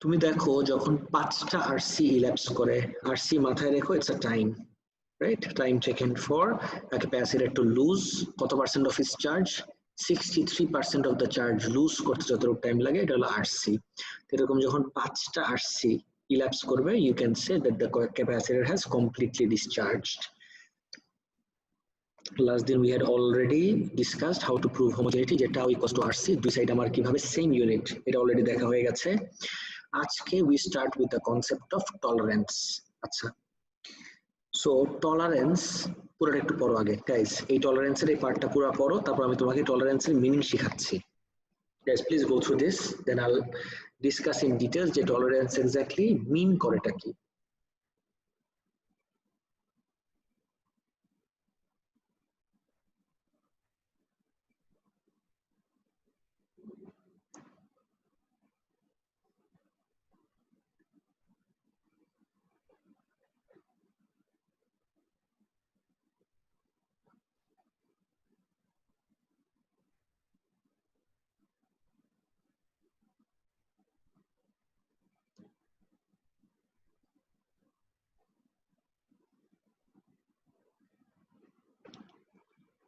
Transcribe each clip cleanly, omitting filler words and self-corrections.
তুমি দেখো যখন 5টা আরসি ইল্যাপস করে, আরসি মাথায় রেখো, it's a time, right? Time taken for a capacitor to lose কত percent of its charge, 63% of the charge lose করতে যতটুকু টাইম লাগে এটা হলো আরসি। এরকম যখন 5টা আরসি ইল্যাপস করবে, you can say that the capacitor has completely discharged. Last দিন we had already discussed how to prove homogeneity, যেটা equals to RC, দুই সাইড আমার কিভাবে সেম ইউনিট, এটা অলরেডি দেখা হয়ে গেছে। আজকে we start with the concept of tolerance। আচ্ছা, সো টলারেন্স পুরোটা একটু পড়ো আগে গাইস, এই টলারেন্সের এই পার্টটা পুরো পড়ো, তারপর আমি তোমাকে টলারেন্সের মিনিং শেখাচ্ছি। Guys please go through this, then I'll discuss in details যে টলারেন্স এক্স্যাক্টলি মিন করেটা কি।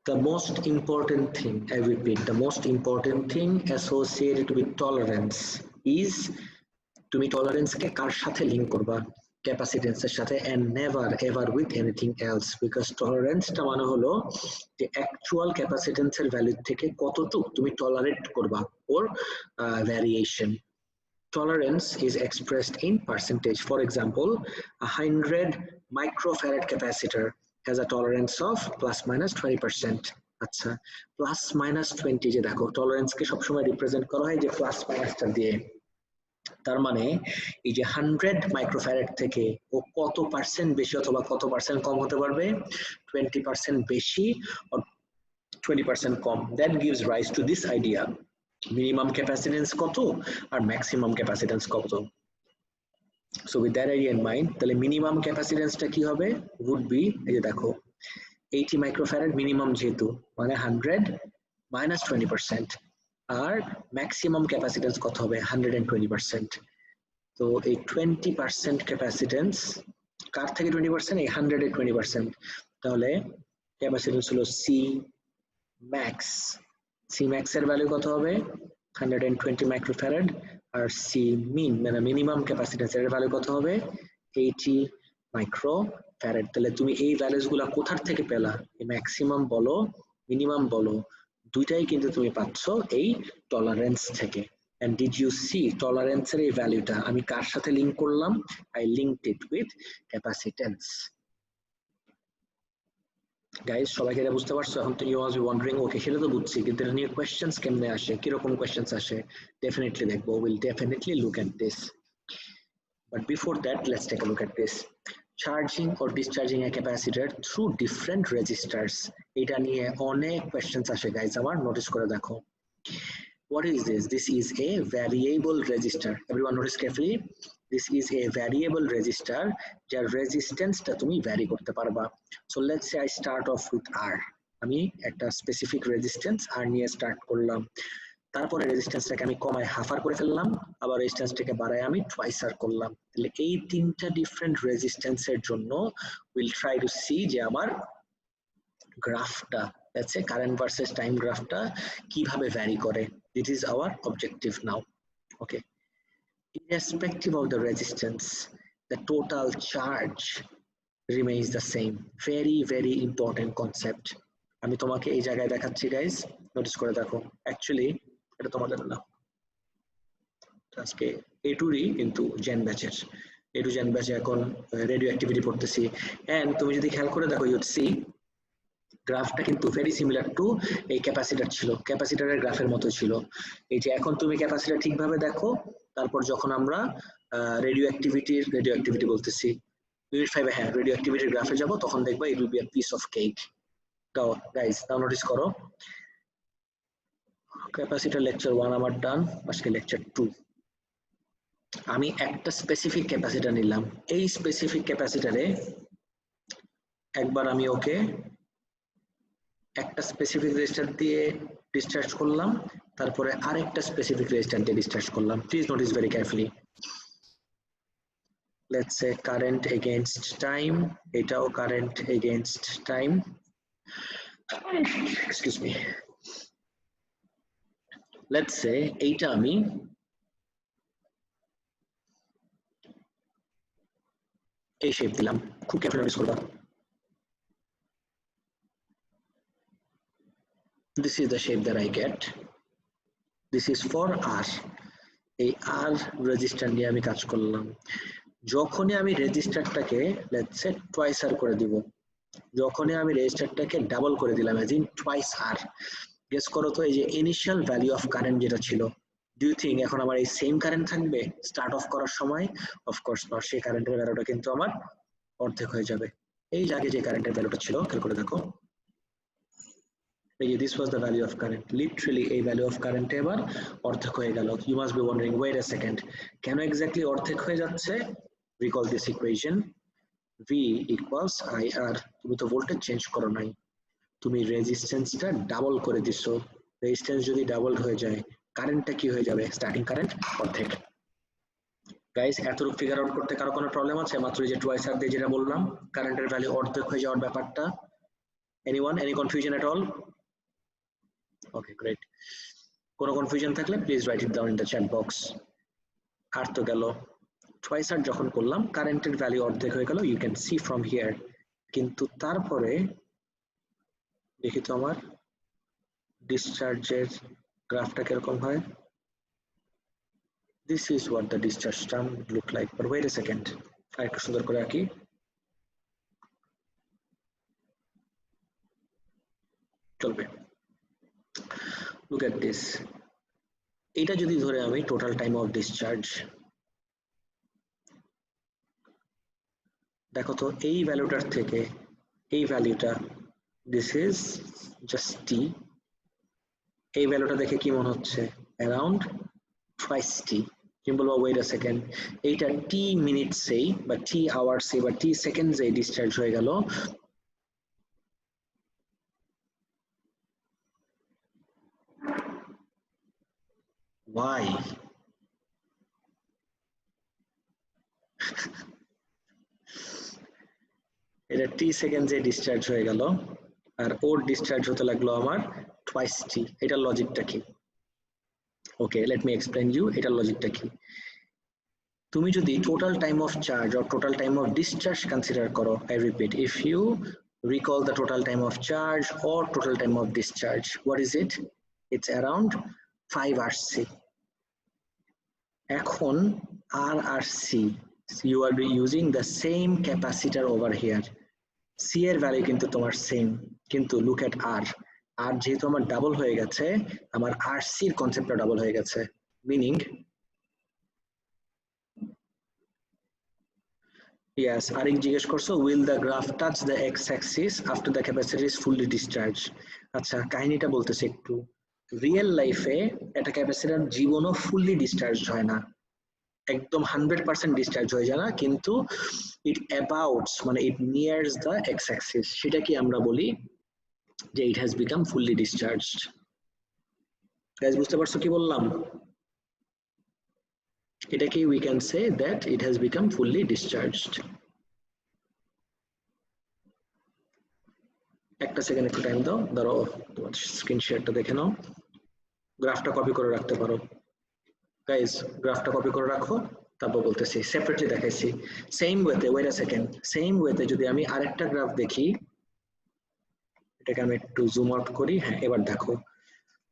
The most important thing, I repeat, the most important thing associated with tolerance is তুমি টলারেন্সকে কার সাথে লিংক করবা, ক্যাপাসিটেন্সের সাথে, and never ever with anything else, because টলারেন্সটা মানে হলো যে অ্যাকচুয়াল ক্যাপাসিটেন্সের ভ্যালু থেকে কতটুকু তুমি টলারেট করবা ওর variation. Tolerance is expressed in percentage. For example, a 100 microfarad capacitor has a tolerance of plus minus 20%. আচ্ছা, প্লাস মাইনাস 20 যে দেখো টলারেন্সকে সবসময় রিপ্রেজেন্ট করা হয় যে প্লাস মাইনাসটা দিয়ে। তার মানে এই যে 100 মাইক্রোফ্যারাড থেকে ও কত পার্সেন্ট বেশি অথবা কত পার্সেন্ট কম হতে পারবে, 20% বেশি or 20% com. That gives rise to this idea, minimum capacitance কত আর ম্যাক্সিমাম ক্যাপাসিটেন্স কত। So with that idea in mind, তাহলে মিনিমাম ক্যাপাসিটেন্সটা কি হবে, would be এই যে দেখো 80 মাইক্রোফ্যারাড মিনিমাম, যেহেতু মানে 100 minus 20%, আর ম্যাক্সিমাম ক্যাপাসিটেন্স কত হবে 120%। তো এই 20% ক্যাপাসিটেন্স কার থেকে 20%, এই 100 এর 20%, তাহলে ক্যাপাসিটেন্স হলো সি ম্যাক্স। সি ম্যাক্স এর ভ্যালু কত হবে 120 মাইক্রোফ্যারাড, আর সি মিন মানে মিনিমাম ক্যাপাসিটেন্স এর ভ্যালু কত হবে 80 মাইক্রোফ্যারাড। তাহলে তুমি এই ভ্যালুস গুলা কোথা থেকে পেলা, এই ম্যাক্সিমাম বলো মিনিমাম বলো দুইটাই কিন্তু তুমি পাচ্ছ এই টলারেন্স থেকে। And did you see tolerance এর এই ভ্যালুটা আমি কার সাথে লিংক করলাম, I linked it with capacitance. Guys সবাইকে এটা বুঝতে পারছো? এখন তো you must be wondering, okay সেটা তো বুঝছি, কিন্তু এটা নিয়ে কোশ্চেন্স কেমনে আসে, কিরকম কোশ্চেন্স আসে, ডেফিনেটলি দেখবো, we'll definitely look at this. But before that, let's take a look at this. Charging or discharging a capacitor through different resistors, এটা নিয়ে অনেক কোশ্চেন্স আসে গাইস, আমার নোটিস করে দেখো। What is this? This is a variable resistor. Everyone notice carefully. This is a variable resistor. যার রেজিস্ট্যান্সটা তুমি vary করতে পারবা। So let's say I start off with R. আমি একটা স্পেসিফিক রেজিস্ট্যান্স R নিয়ে স্টার্ট করলাম, তারপরে রেজিস্ট্যান্সটাকে আমি কমায় হাফ আর করে ফেললাম, আবার রেজিস্ট্যান্সটাকে বাড়ায় আমি টুয়াইস আর করলাম। তাহলে এই তিনটা ডিফারেন্ট রেজিস্ট্যান্সের জন্য we'll try to see যে আমার গ্রাফটা, let's say current versus time গ্রাফটা কিভাবে ভ্যারি করে। This is our objective now. Okay. Irrespective of the resistance, the total charge remains the same. Very, very important concept. আমি তোমাকে এই জায়গায় দেখাচ্ছি গাইস, নোটিস করে দেখো। অ্যাকচুয়ালি এটা তোমাদের না, আজকে এটুরই কিন্তু জেন ব্যাচের, এটু জেন ব্যাচে এখন রেডিও অ্যাক্টিভিটি পড়তেছি। এন্ড তুমি যদি খেয়াল করে দেখো ইউড সি গ্রাফটা কিন্তু ভেরি সিমিলার টু এই ক্যাপাসিটর ছিল, ক্যাপাসিটরের গ্রাফের মতো ছিল। এই যে এখন তুমি ক্যাপাসিটর ঠিকভাবে দেখো, তারপর যখন আমরা রেডিও অ্যাক্টিভিটি বলতেছি ইউনিট 5 হ্যাঁ রেডিও অ্যাক্টিভিটির গ্রাফে যাব, তখন দেখবা it will be a piece of cake. তো গাইস নাও নোটিস করো, ক্যাপাসিটর লেকচার 1 আমার ডান, আজকে লেকচার 2। আমি একটা স্পেসিফিক ক্যাপাসিটর নিলাম, এই স্পেসিফিক ক্যাপাসিটরে একবার আমি ওকে একটা স্পেসিফিক রেজিস্টার দিয়ে ডিসচার্জ করলাম, তারপরে আরেকটা স্পেসিফিক রেজিস্টার দিয়ে ডিসচার্জ করলাম। Please notice very carefully. let's say current against time, এটাও current against time, excuse me, let's say এইটা আমি এই শেপ দিলাম, খুব কেয়ারফুল নোটিস করবা। This is the shape that I get. This is for R. এই R register নিয়ে আমি কাজ করলাম। যখনই আমি রেজিস্টারটাকে let's say twice R করে দিব, যখনই আমি রেজিস্টারটাকে ডাবল করে দিলাম as in twice R, guess করো তো এই যে ইনিশিয়াল ভ্যালু অফ কারেন্ট যেটা ছিল, ডু ইউ থিঙ্ক এখন আমার এই সেম কারেন্ট থাকবে স্টার্ট অফ করার সময়? অফকোর্স নট, সেই কারেন্টের ভ্যালুটা কিন্তু আমার অর্ধেক হয়ে যাবে। এই যে আগে যে কারেন্টের ভ্যালুটা ছিল খেয়াল করে দেখো, এই যে this was the value of current, literally এই ভ্যালু অফ কারেন্ট এবার অর্ধেক হয়ে গেল। You must be wondering wait a second, কেন এক্স্যাক্টলি অর্ধেক হয়ে যাচ্ছে? Recall this equation, V equals IR, তুমি তো ভোল্টেজ চেঞ্জ করো নাই, তুমি রেজিস্ট্যান্সটা ডাবল করে দিছো, রেজিস্ট্যান্স যদি ডাবল হয়ে যায় কারেন্টটা কি হয়ে যাবে? স্টার্টিং কারেন্ট অর্ধেক। গাইস এতটুকু ফিগার আউট করতে কারো কোনো প্রবলেম আছে? মাত্র যে টুয়াইস আর দিয়ে যেটা বললাম কারেন্টের ভ্যালু অর্ধেক হয়ে যাওয়ার ব্যাপারটা, anyone, any confusion at all? Okay great, কোনো কনফিউশন থাকলে please write it down in the chat box. আর তো গেল টুয়াইস আর যখন করলাম কারেন্টের ভ্যালু অর্ধেক হয়ে গেল, you can see from here. কিন্তু তারপরে দেখি তো আমার ডিসচার্জের গ্রাফটা কিরকম হয়। This is what the discharge term would look like, but wait a second, আরেকটু সুন্দর করে আঁকি, চলবে। Look at this, এটা যদি ধরে আমি টোটাল টাইম অফ ডিসচার্জ, দেখো তো এই ভ্যালুটার থেকে এই ভ্যালুটা, দিস ইজ জাস্ট টি, এই ভ্যালুটা দেখে কি মনে হচ্ছে? অ্যারাউন্ড টুয়াইস টি। তুমি বলবো ওয়েট আ সেকেন্ড, এইটা টি মিনিটসেই বা টি আওয়ার্সে বা টি সেকেন্ডসে ডিসচার্জ হয়ে গেল, why? এটা টি সেকেন্ডসে ডিসচার্জ হয়ে গেল আর ওর ডিসচার্জ হতে লাগলো আমার টুয়াইস টি, এটার লজিকটা কি? Okay let me explain you, এটার লজিকটা কি। তুমি যদি total time of charge or total time of discharge consider করো, I repeat, if you recall the total time of charge or total time of discharge, what is it? It's around 5 RC. এখন R আর C, you are using the same capacitor over here, C এর value কিন্তু তোমার same, কিন্তু look at R, আর যেহেতু আমার double হয়ে গেছে আমার RC এর কনসেপ্টটা ডাবল হয়ে গেছে, মিনিং yes, আরেক জিজ্ঞেস করছো will the graph touch the x axis after the capacitor is fully discharged? আচ্ছা কাহিনীটা বলতেছি একটু, রিয়েল লাইফে একটা ক্যাপাসিটর জীবনও ফুললি ডিসচার্জ হয় না, একদম 100% ডিসচার্জ হয়ে যায় না, কিন্তু ইট অ্যাবাউটস মানে it nears the X axis, সেটা কি আমরা বলি যে it has become fully discharged. Guys বুঝতে পারছো কি বললাম? এটাকে we can say that it has become fully discharged. একটা সেকেন্ড একটু টাইম দাও, ধরো তোমার স্ক্রিন শেয়ারটা দেখে নাও, গ্রাফটা কপি করে রাখতে পারো। গাইস গ্রাফটা কপি করে রাখো, তারপর বলতেছি সেপারেটলি দেখাইছি। সেম ওয়েতে ওয়েট আ সেকেন্ড, সেম ওয়েতে যদি আমি আরেকটা গ্রাফ দেখি, এটাকে আমি একটু জুম আউট করি, হ্যাঁ এবার দেখো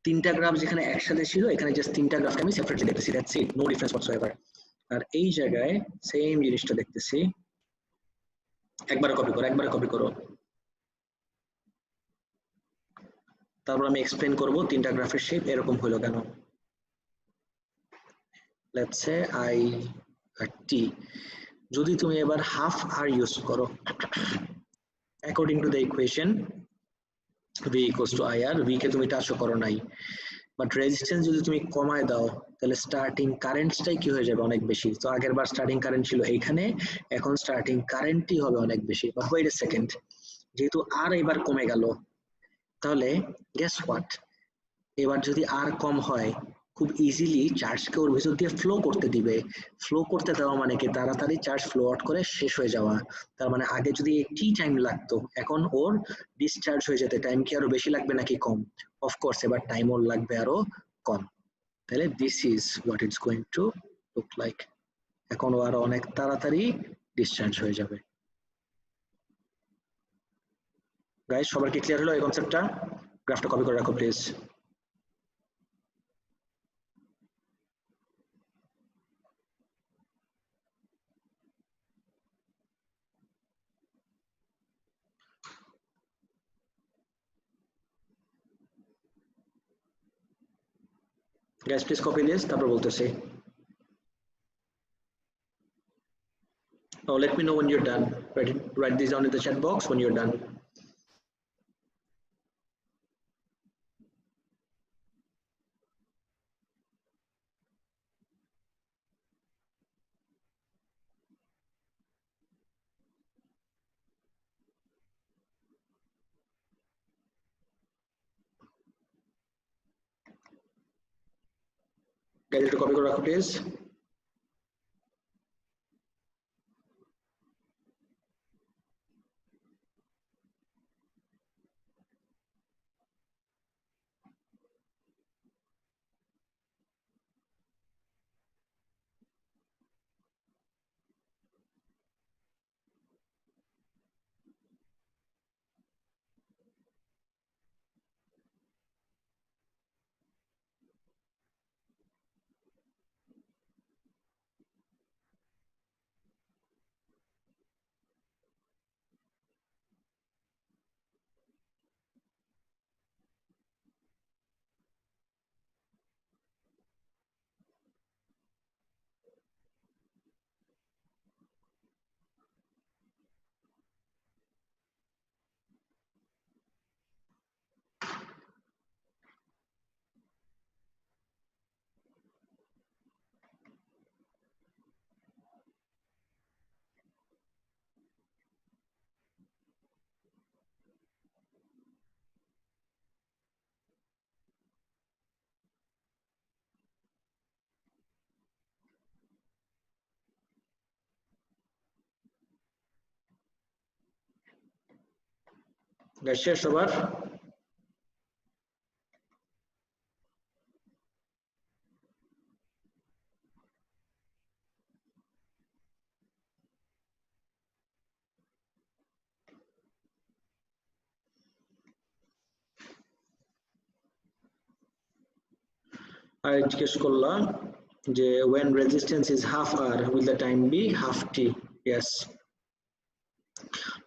তিনটা গ্রাফ যেখানে একসাথে ছিল এখানে জাস্ট তিনটা গ্রাফকে আমি সেপারেটলি দেখতেছি, দ্যাটস ইট, নো ডিফারেন্স হোয়াটসোএভার। আর এই জায়গায় সেম জিনিসটা দেখতেছি, একবারে কপি করো, একবারে কপি করো, তারপর আমি এক্সপ্লেন করব তিনটা গ্রাফের শেপ এরকম হলো কেন। লেটস সে আই আর টি, যদি তুমি এবার হাফ আর ইউজ করো according to the equation V equals to IR, V কে তুমি টাচও করো নাই, বাট রেজিস্ট্যান্স যদি তুমি কমায় দাও তাহলে স্টার্টিং কারেন্টটাই কি হয়ে যাবে? অনেক বেশি। তো আগের বার স্টার্টিং কারেন্ট ছিল এইখানে, এখন স্টার্টিং কারেন্টই হবে অনেক বেশি। বাট ওয়েট এ সেকেন্ড, যেহেতু আর এবার কমে গেল তাহলে গেস হোয়াট, এবার যদি আর কম হয় খুব ইজিলি চার্জকে ওর ভিতর দিয়ে ফ্লো করতে দিবে। ফ্লো করতে দেওয়া মানে কি তাড়াতাড়ি চার্জ ফ্লো আউট করে শেষ হয়ে যাওয়া। তার মানে আগে যদি টি টাইম লাগতো, এখন ওর ডিসচার্জ হয়ে যেতে টাইম কি আরো বেশি লাগবে নাকি কম? অফকোর্স এবার টাইম ওর লাগবে আরো কম। তাহলে this is what it's going to look like. এখন ও আরো অনেক তাড়াতাড়ি ডিসচার্জ হয়ে যাবে। গাইস সবার কি ক্লিয়ার হলো এই কনসেপ্টটা? গ্রাফটা কপি করে রাখো please. Guys please copy this, তারপর বলতেছি। Now let me know when you're done. Write this down in the chat box when you're done. Guys, একটু কপি করে রাখো প্লিজ। গাইস শেষ সবার? আর জিজ্ঞেস করলাম যে when resistance is half R will the time be half T? Yes.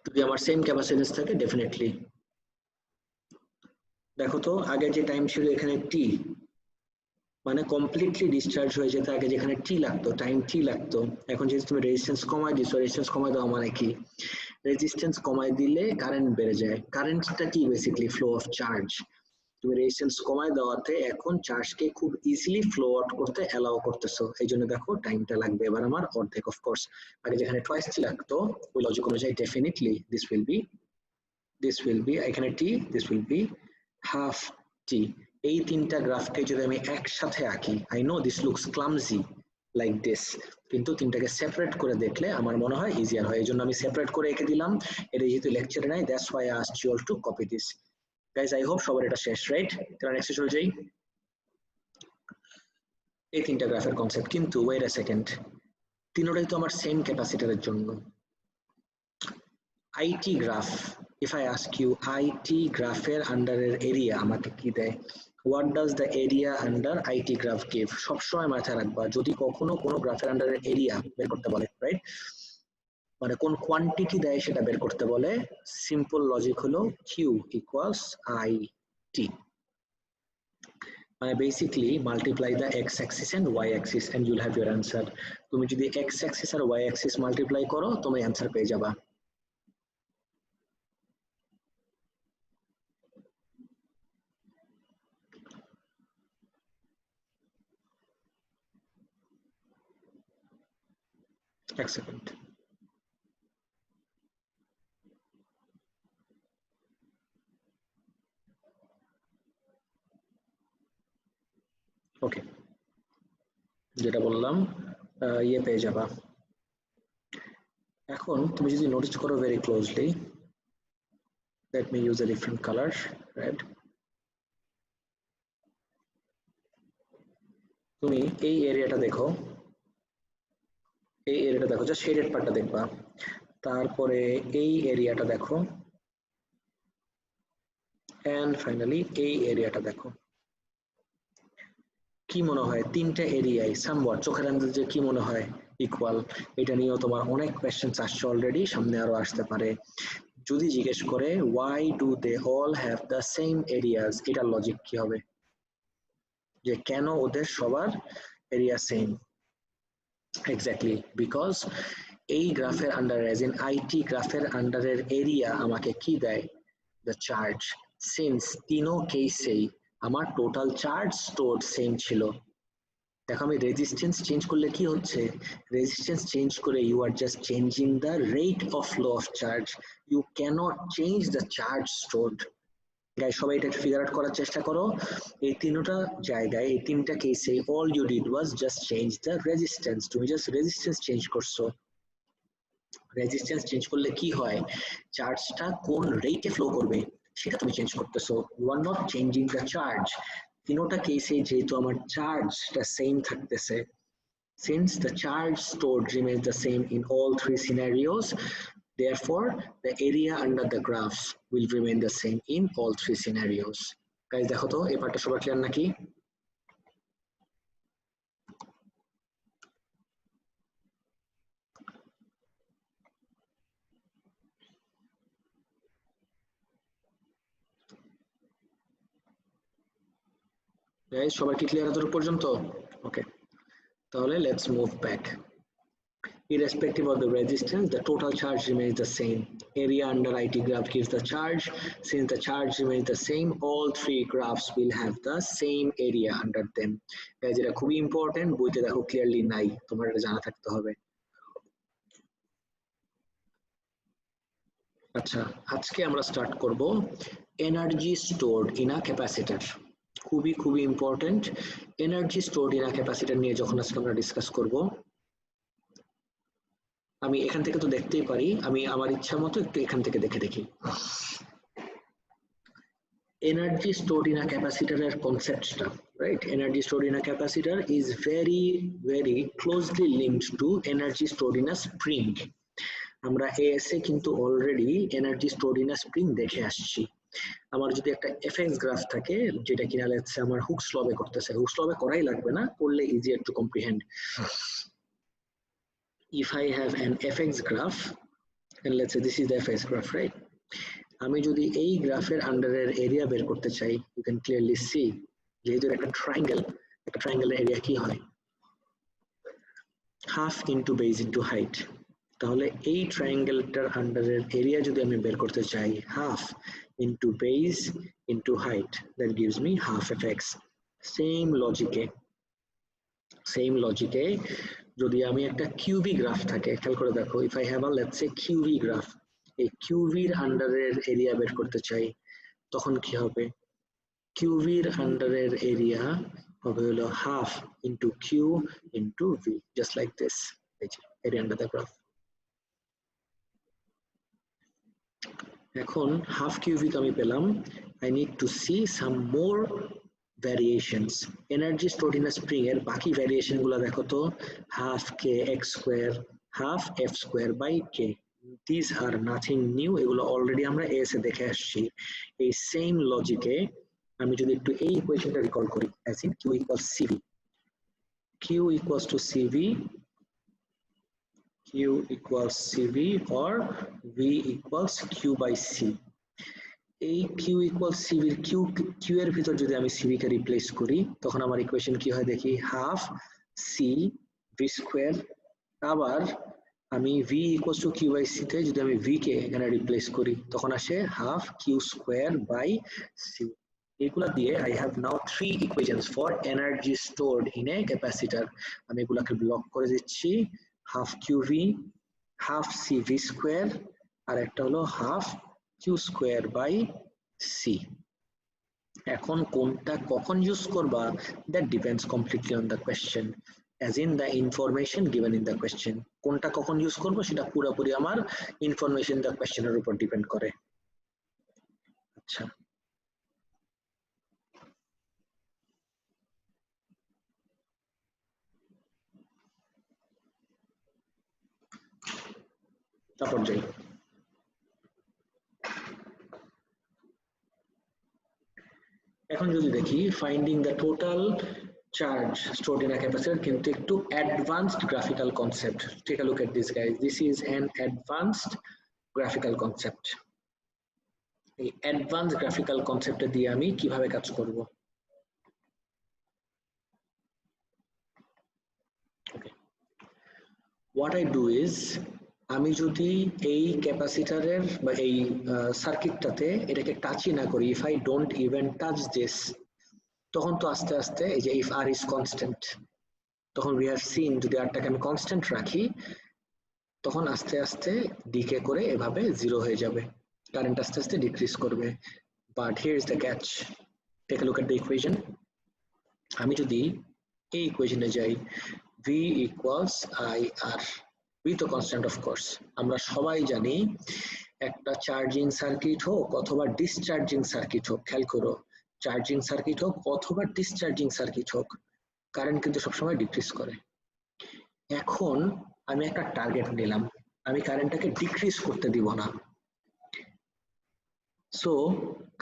যদি আমার সেম ক্যাপাসিট্যান্স থাকে ডেফিনেটলি। দেখো তো আগে যে টাইম ছিল এখানে টি, মানে কমপ্লিটলি ডিসচার্জ হয়ে যেতে আগে যেখানে টি লাগতো, টাইম টি লাগতো, এখন যদি তুমি রেজিস্ট্যান্স কমাই দিছো, রেজিস্ট্যান্স কমাই দেওয়া মানে কি? রেজিস্ট্যান্স কমাই দিলে কারেন্ট বেড়ে যায়। কারেন্টটা কি? Basically flow of charge. তুমি রেজিস্ট্যান্স কমায় দেওয়াতে এখন চার্জকে খুব ইজিলি ফ্লো আউট করতে অ্যালাউ করতেছো, এই জন্য দেখো টাইমটা লাগবে এবার আমার অর্ধেক। অফকোর্স আগে যেখানে টোয়াইস টি লাগতো ওই লজিক অনুযায়ী ডেফিনেটলি দিস উইল বি এখানে টি, দিস উইল বি হাফ টি। এই তিনটা গ্রাফকে যদি আমি একসাথে আঁকি, I know this looks clumsy like this, কিন্তু তিনটাকে সেপারেট করে দেখলে আমার মনে হয় ইজিয়ার হয়, এই জন্য আমি সেপারেট করে এঁকে দিলাম। এটা যেহেতু লেকচারে নাই, that's why I asked you all to copy this. Guys I hope সবার এটা শেষ, রাইট? তাহলে নেক্সটে চলে যাই। এই তিনটা গ্রাফের কনসেপ্ট, কিন্তু ওয়েট আ সেকেন্ড, তিনটাই তো আমার সেম ক্যাপাসিটরের জন্য। IT graph, if I ask you IT গ্রাফের আন্ডারের এরিয়া আমাকে কি দেয়? What does the area under IT graph give? সবসময় মাথায় রাখবা যদি কখনো কোনো গ্রাফের আন্ডারের এরিয়া বের করতে বলে, রাইট, মানে কোন কোয়ান্টিটি দেয় সেটা বের করতে বলে, সিম্পল লজিক হলো কিউ ইকুয়ালস আই টি, মানে basically multiply the X axis and Y axis and you'll have your answer. তুমি যদি এক্স অ্যাক্সিস আর ওয়াই অ্যাক্সিস মাল্টিপ্লাই করো তুমি অ্যান্সার পেয়ে যাবা। এক সেকেন্ড। ওকে যেটা বললাম ইয়ে পেয়ে যাবা। এখন তুমি যদি নোটিস করো very closely, let me use a different color, red. তুমি এই এরিয়াটা দেখো, এই এরিয়াটা দেখো, জাস্ট শেডেড পার্টটা দেখবা। তারপরে এই এরিয়াটা দেখো, এন্ড ফাইনালি এই এরিয়াটা দেখো। কি মনে হয় তিনটা এরিয়ায় সামওয়াট চোখের আন্দাজে কি মনে হয় ইকুয়াল? এটা নিয়েও তোমার অনেক কোয়েশ্চেন্স আসছে অলরেডি, সামনে আরো আসতে পারে। যদি জিজ্ঞেস করে why do they all have the same areas, এটার লজিক কি হবে? যে কেন ওদের সবার এরিয়া সেম? এক্স্যাক্টলি, বিকজ এই গ্রাফের আন্ডার এজ ইন আইটি গ্রাফের আন্ডারের এরিয়া আমাকে কি দেয়? The charge. সিন্স তিনো কেসেই আমার টোটাল চার্জ স্টোর সেম ছিল। দেখো আমি রেজিস্ট্যান্স চেঞ্জ করলে কি হচ্ছে? রেজিস্ট্যান্স চেঞ্জ করে you are just changing the rate of flow of charge, you can't change the charge stored. Guys সবাই এটা ফিগার আউট করার চেষ্টা করো। এই তিনটা জায়গায়, এই তিনটা কেসে all you did was just change the resistance, তুমি জাস্ট রেজিস্ট্যান্স চেঞ্জ করছো। রেজিস্ট্যান্স চেঞ্জ করলে কি হয়? চার্জটা কোন রেটে ফ্লো করবে সেটা তুমি চেঞ্জ করতেছো, you are not changing the charge. তিনটা কেসে যেহেতু আমার চার্জটা সেম থাকতেছে, since the charge stored remains the same in all three scenarios, therefore the area under the graphs will remain the same in all three scenarios. Guys দেখো তো এই পার্টটা সবার ক্লিয়ার নাকি? গাইস সবার কি ক্লিয়ার এতটুকু পর্যন্ত? ওকে, তাহলে let's move back. Irrespective of the resistance, the total charge remains the same. Area under IT graph gives the charge. Since the charge remains the same, all three graphs will have the same area under them. Guys, এটা খুবই important, বইতে দেখো clearly নাই, তোমার এটা জানা থাকতে হবে। আচ্ছা, আজকে আমরা স্টার্ট করব energy stored in a capacitor. খুবই খুবই important. Energy stored in a capacitor নিয়ে যখন আজকে আমরা ডিসকাস করব, আমি এখান থেকে তো দেখতেই পারি, আমি আমার ইচ্ছা মতো একটু এখান থেকে দেখে দেখি। Energy stored in a capacitor conceptটা, right? Energy stored in a capacitor is very closely linked to energy stored in a spring. আমরা এএসএ কিন্তু already energy stored in a spring দেখে আসছি। আমার যদি একটা এফএক্স গ্রাফ থাকে যেটা কিনা লেটস আমার হুকস লবে করতেছে, হুকস লবে করাই লাগবে না, করলে easier two comprehend. If I have an fx graph and let's say this is the fx graph, right? আমি যদি এই গ্রাফের আন্ডারের এরিয়া বের করতে চাই, ইউ ক্যান ক্লিয়ারলি সি যেহেতু একটা ট্রায়াঙ্গেলের এরিয়া কি হয়? Half into base into height. তাহলে এই ট্রায়াঙ্গেলটার আন্ডারের এরিয়া যদি আমি বের করতে চাই half into base into height, that gives me half F X. Same লজিকে যদি আমি একটা কিউভি গ্রাফ থাকে, খেয়াল করে দেখো, if I have a let's say QV graph, এই কিউভির আন্ডারের এরিয়া বের করতে চাই, তখন কি হবে? কিউভির আন্ডারের এরিয়া হবে হলো half into Q into V, just like this. এই যে এরিয়া আন্ডার দ্য গ্রাফ। এখন হাফ কিউভি তো আমি পেলাম, I need to see some more variations. Energy stored in a spring এর বাকি ভ্যারিয়েশন গুলো দেখো তো, half K X square, half F square by K, this are nothing new, এগুলো অলরেডি আমরা এস এ দেখে আসছি। এই সেম লজিকে আমি যদি একটু এই ইকুয়েশনটা রিকল করি, as in Q equals CV, Q equals to CV, Q equals CV or V equals Q by C. এই Q equals CV এর Q এর ভিতর যদি আমি CV কে রিপ্লেস করি, তখন আমার ইকুয়েশন কি হয় দেখি, হাফ C V স্কোয়ার, আবার আমি V equals to Q by C তে যদি আমি V কে এখানে রিপ্লেস করি, তখন আসে half Q square by C। এগুলা দিয়ে I have now three equations for energy stored in a capacitor. আমি এগুলাকে ব্লক করে দিচ্ছি, half QV, half CV square, আর একটা হলো half Q square by C। এখন কোনটা কখন ইউজ করবা, that depends completely on the question. as in the information given in the question. কোনটা কখন ইউজ করব সেটা পুরোপুরি আমার ইনফরমেশন দ্য কোয়েশ্চেনের উপর ডিপেন্ড করে। আচ্ছা, তারপর যাই। এখন যদি দেখি finding the total charge stored in a capacitor কিন্তু একটু advanced graphical concept. Take a look at this guys. This is an advanced graphical concept. এই অ্যাডভান্স গ্রাফিক্যাল কনসেপ্টে দিয়ে আমি কিভাবে কাজ করব। What I do is আমি যদি এই ক্যাপাসিটরের বা এই সার্কিটটাতে এটাকে টাচই না করি, if I don't even touch this, তখন তো আস্তে আস্তে এই যে if R is constant, তখন we have seen যদি আরটাকে আমি কনস্ট্যান্ট রাখি তখন আস্তে আস্তে ডিকে করে এভাবে জিরো হয়ে যাবে, কারেন্ট আস্তে আস্তে ডিক্রিজ করবে। But here is the catch, take a look at the equation. আমি যদি এই ইকুয়েশনে যাই V equals IR, V তো কনস্ট্যান্ট অফ কোর্স, আমরা সবাই জানি একটা চার্জিং সার্কিট হোক অথবা ডিসচার্জিং সার্কিট হোক, খেয়াল করো চার্জিং সার্কিট হোক অথবা ডিসচার্জিং সার্কিট হোক, কারেন্ট কিন্তু সবসময় ডিক্রিজ করে। এখন আমি একটা টার্গেট নিলাম, আমি কারেন্টটাকে ডিক্রিজ করতে দিব না। সো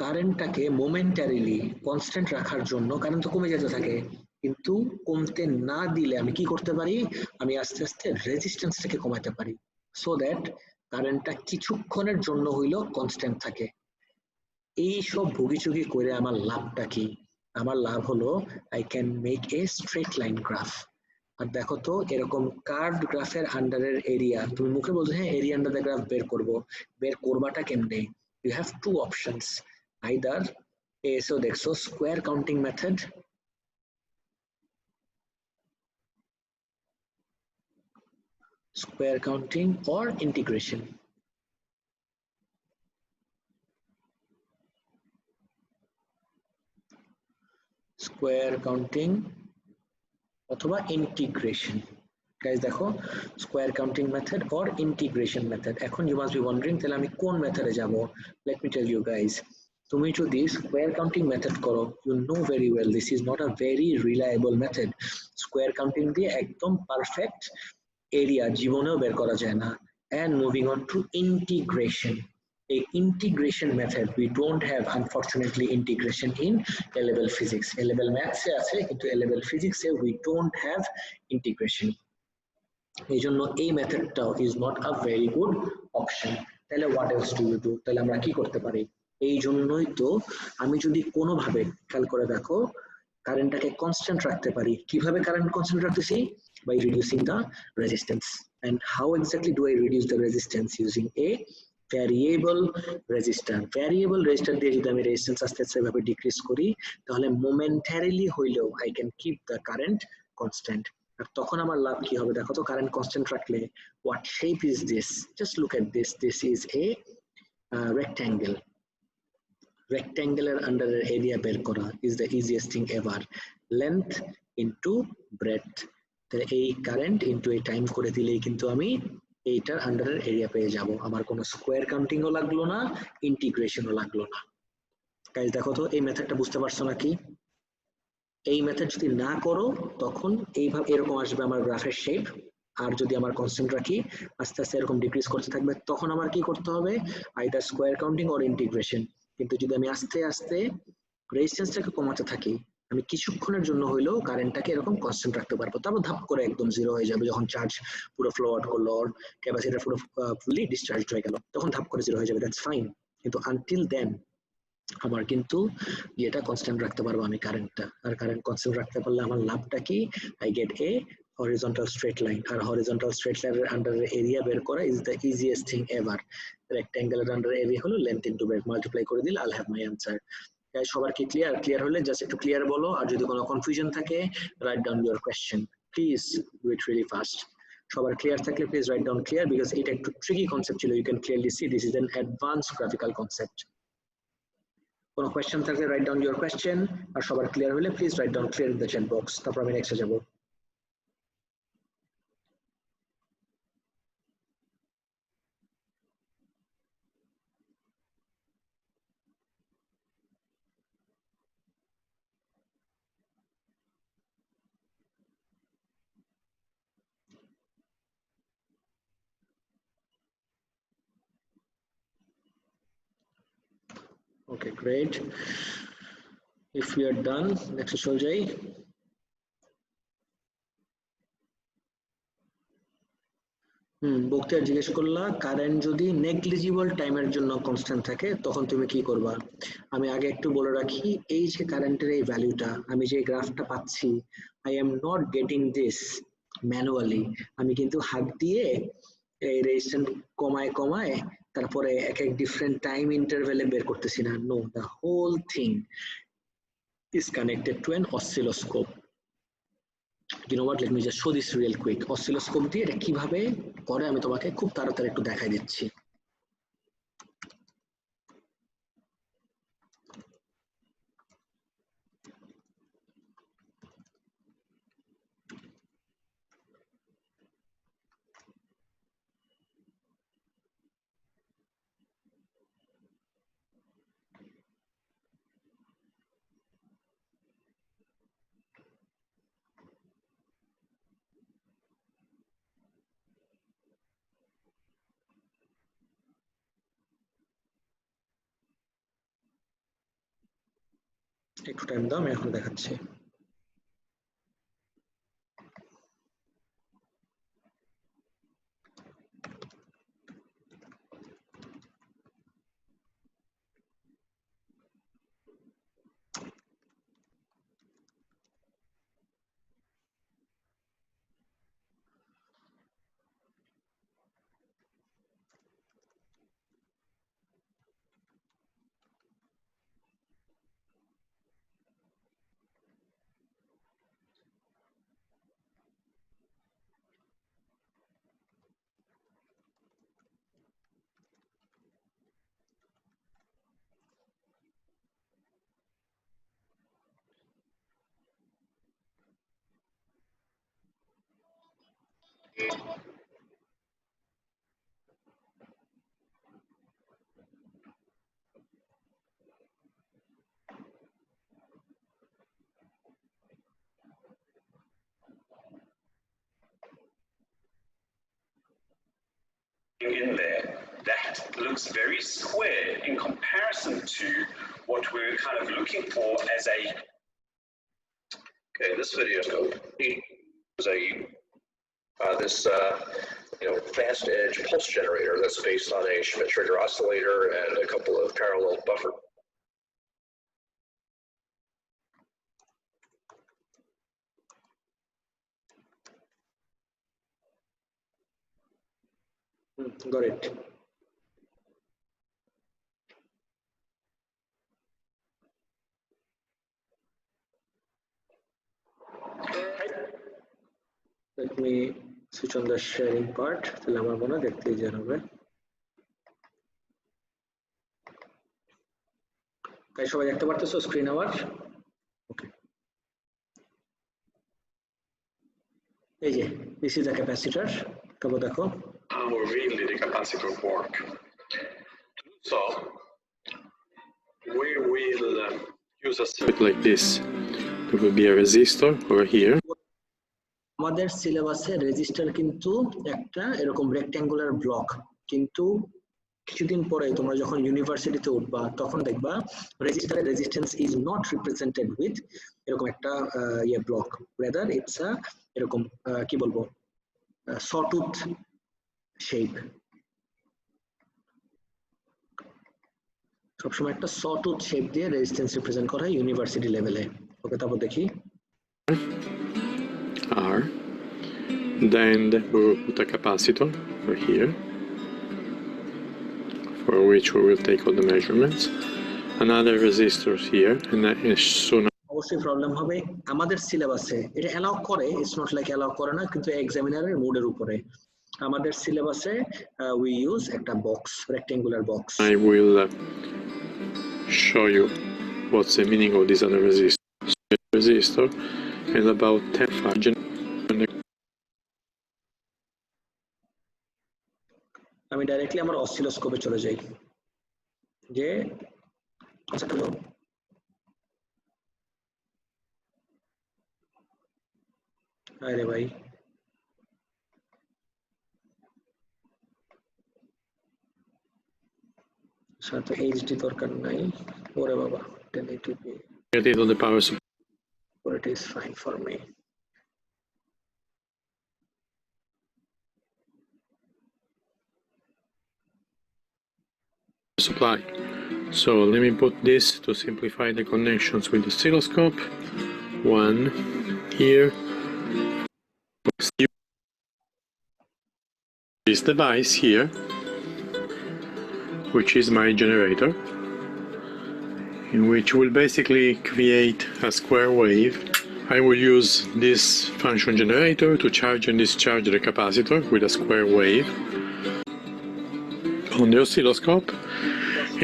কারেন্টটাকে মোমেন্টারিলি কনস্ট্যান্ট রাখার জন্য, কারেন্ট তো কমে যেতে থাকে, কিন্তু কমতে না দিলে আমি কি করতে পারি, আমি আস্তে আস্তে রেজিস্ট্যান্সটাকে কমাতে পারি, সো দ্যাট কারেন্টটা কিছুক্ষণের জন্য হইলেও কনস্ট্যান্ট থাকে। এই সব ভুগিচুগি করে আমার লাভটা কি? আমার লাভ হলো I can make a straight line graph. আর দেখো তো এরকম কার্ভড গ্রাফের আন্ডারের এরিয়া, তুমি মুখে বলছো হ্যাঁ এরিয়া আন্ডার দ্য গ্রাফ বের করবো, বের করবাটা কেমনে? You have two options, either এসো দেখছো square counting method, square counting or integration. Square counting অথবা integration. Guys দেখো square counting method or integration method. এখন you must be wondering তাহলে আমি কোন মেথডে যাব? Let me tell you guys. তুমি যদি square counting method করো, you know very well this is not a very reliable method. Square counting দিয়ে একদম পারফেক্ট এরিয়া জীবনেও বের করা যায় না। And moving on to integration. A integration method we don't have unfortunately integration in A level physics. A level maths এ আছে কিন্তু A level physics A we don't have integration. এই জন্য এই মেথডটাও is not a very good option. তাহলে what else do you do? তাহলে আমরা কি করতে পারি? এই জন্যই তো আমি যদি কোনোভাবে খেয়াল করে দেখো কারেন্টটাকে কনস্ট্যান্ট রাখতে পারি। কিভাবে কারেন্ট কনস্ট্যান্ট রাখতেছি? By reducing the resistance. And how exactly do I reduce the resistance? Using a variable resistor. Variable resistor দিয়ে যদি আমি রেজিস্ট্যান্স আস্তে আস্তে ভাবে ডিক্রিজ করি তাহলে momentarily হইলেও I can keep the current constant. আর তখন আমার লাভ কি হবে? দেখো তো কারেন্ট কনস্ট্যান্ট রাখলে what shape is this? Just look at this. This is a rectangle. Rectangle এর আন্ডার এরিয়া বের করা is the easiest thing ever. Length into breadth. তাহলে এই কারেন্ট ইনটু এই টাইম করে দিলেই কিন্তু আমি এইটার আন্ডারের এরিয়া পেয়ে যাব, আমার কোনো স্কোয়ার কাউন্টিংও লাগলো না, ইন্টিগ্রেশনও লাগলো না। গাইস দেখো তো এই মেথডটা বুঝতে পারছো নাকি? এই মেথড যদি না করো তখন এইভাবে এরকম আসবে আমার গ্রাফের শেপ, আর যদি আমার কনস্ট্যান্ট রাখি আস্তে আস্তে এরকম ডিক্রিজ করতে থাকবে, তখন আমার কি করতে হবে? Either square counting or integration. কিন্তু যদি আমি আস্তে আস্তে রেজিস্ট্যান্সটাকে কমাতে থাকি আমি কিছুক্ষণের জন্য হইলেও কারেন্টটাকে এরকম কনস্ট্যান্ট রাখতে পারবো, তারপর ধাপ করে একদম জিরো হয়ে যাবে যখন চার্জ পুরো ফ্লো আউট করলো আর ক্যাপাসিটর পুরো ফুললি ডিসচার্জ হয়ে গেল, তখন ধাপ করে জিরো হয়ে যাবে, দ্যাটস ফাইন। কিন্তু আনটিল দেন আমার কিন্তু এটা কনস্ট্যান্ট রাখতে পারবো আমি কারেন্টটা, আর কারেন্ট কনস্ট্যান্ট রাখতে পারলে আমার লাভটা কি? I get a horizontal straight line, আর horizontal straight line এর আন্ডার এরিয়া বের করা is the easiest thing ever. rectangle এর আন্ডার এরিয়া হলো length into breadth, মাল্টিপ্লাই করে দিলে I'll have my answer. সবার কি ক্লিয়ার? ক্লিয়ার হলে জাস্ট একটু ক্লিয়ার বলো, আর যদি কোনো কনফিউশন থাকে write down your question, please do it really fast. সবার ক্লিয়ার থাকলে please write down clear, because এটা একটু ট্রিকি কনসেপ্ট ছিল, you can clearly see this is an advance graphical concept. কোনো কোয়েশ্চেন থাকলে রাইট ডাউন ইউর কোয়েশ্চেন, আর সবার clear হলে please write down clear in the chat box, তারপর আমি নেক্সটে যাবো। Okay, great. If we are done, next চলে যাই। বক্তিয়ার জিজ্ঞেস করলা কারেন্ট যদি নেগলিজিবল টাইমের জন্য কনস্ট্যান্ট থাকে তখন তুমি কি করবা। আমি আগে একটু বলে রাখি, এই যে কারেন্টের এই ভ্যালুটা আমি যে গ্রাফটা পাচ্ছি, I am not getting this manually. আমি কিন্তু হাত দিয়ে এই রেজিস্ট্যান্স কমায় কমায় তারপরে এক এক ডিফারেন্ট টাইম ইন্টারভ্যালে বের করতেছি না। No, the whole thing is connected to an oscilloscope. You know what, let me just show this real quick. Oscilloscope দিয়ে এটা কিভাবে করে আমি তোমাকে খুব তাড়াতাড়ি একটু দেখাই দিচ্ছি। একটু টাইম দাও, আমি এখন দেখাচ্ছি। In there that looks very square in comparison to what we're kind of looking for as a. Okay, this video is a fast edge pulse generator that's based on a Schmidt trigger oscillator and a couple of parallel buffer. Got it. Let me switch on the sharing part. তাহলে আমার মনে হয় দেখতে easy হবে। তাই সবাই দেখতে পারতেছো স্ক্রিন আমার? ওকে, এই যে this is a capacitor. তারপর দেখো how really the capacitor work. So we will use a circuit like this. There will be a resistor over here. আমাদের সিলেবাসে রেজিস্টার কিন্তু একটা এরকম রেক্ট্যাঙ্গুলার ব্লক, কিন্তু কিছুদিন পরে তোমরা যখন ইউনিভার্সিটিতে উঠবা তখন দেখবা রেজিস্টারের resistance is not represented with এরকম একটা ব্লক, রেদার ইটস আ এরকম কি বলবো সটুথ শেপ। সবসময় একটা সটুথ শেপ দিয়ে রেজিস্ট্যান্স রিপ্রেজেন্ট করা হয় ইউনিভার্সিটি লেভেলে। ওকে, তারপর দেখি R. Then we will put a capacitor over here, for which we will take all the measurements. Another resistor here, and then soon. অবশ্যই প্রবলেম হবে আমাদের সিলেবাসে, এটা অ্যালাউ করে, ইটস নট লাইক অ্যালাউ করে না, কিন্তু এক্সামিনারের মুডের উপরে। আমাদের সিলেবাসে উই ইউজ একটা box, rectangular box. I will show you what's the meaning of this other resistor and about 10 farad. আমি ডাইরেক্টলি আমার অসিলোস্কোপে চলে যাই, যে আরে ভাই সাথে এইচডি দরকার নাই ওরে বাবা 1080p Get it on the power supply. but it is fine for me. Supply. So let me put this to simplify the connections with the oscilloscope. One here. This device here, which is my generator, in which will basically create a square wave. I will use this function generator to charge and discharge the capacitor with a square wave on the oscilloscope.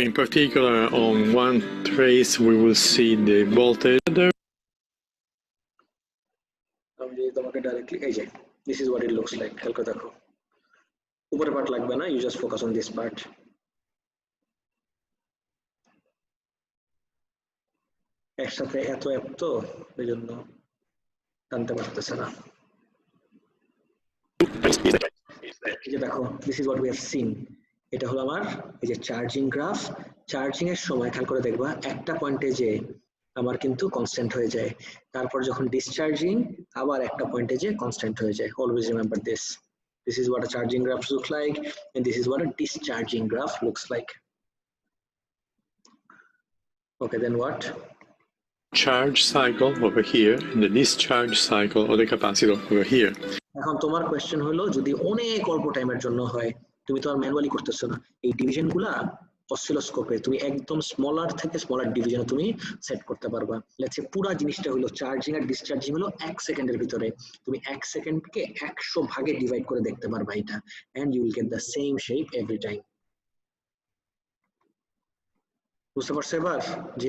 In particular, on one trace we will see the voltage. This is what it looks like. উপরের part লাগবে না, you just focus on this part. একসাথে এত app তো এই জন্য টানতে পারতেছে না। এই যে দেখো, this is what we have seen. এটা হলো আমার এই যে চার্জিং গ্রাফ। চার্জিং এর সময় খেয়াল করে দেখবা একটা পয়েন্টে যে আমার কিন্তু কনস্ট্যান্ট হয়ে যায়, তারপর যখন ডিসচার্জিং আবার একটা পয়েন্টে যে কনস্ট্যান্ট হয়ে যায়। Always remember this. This is what a charging graph looks like, and this is what a discharging graph looks like. Okay, then what? Charge cycle over here and the discharge cycle of the capacitor over here. এখন তোমার question হলো, যদি অনেক অল্প টাইমের জন্য হয়, তুমি তো আর ম্যানুয়ালি করতেছো না, এই ডিভিশনগুলা অসিলোস্কোপে তুমি একদম স্মলার থেকে স্মলার ডিভিশনে তুমি সেট করতে পারবা। লেটস সে পুরো জিনিসটা হলো চার্জিং আর ডিসচার্জিং হলো 1 সেকেন্ডের ভিতরে, তুমি 1 সেকেন্ডকে 100 ভাগে ডিভাইড করে দেখতে পারবা এটা, and you will get the same shape every time. বুঝতে পারছো এবার? যে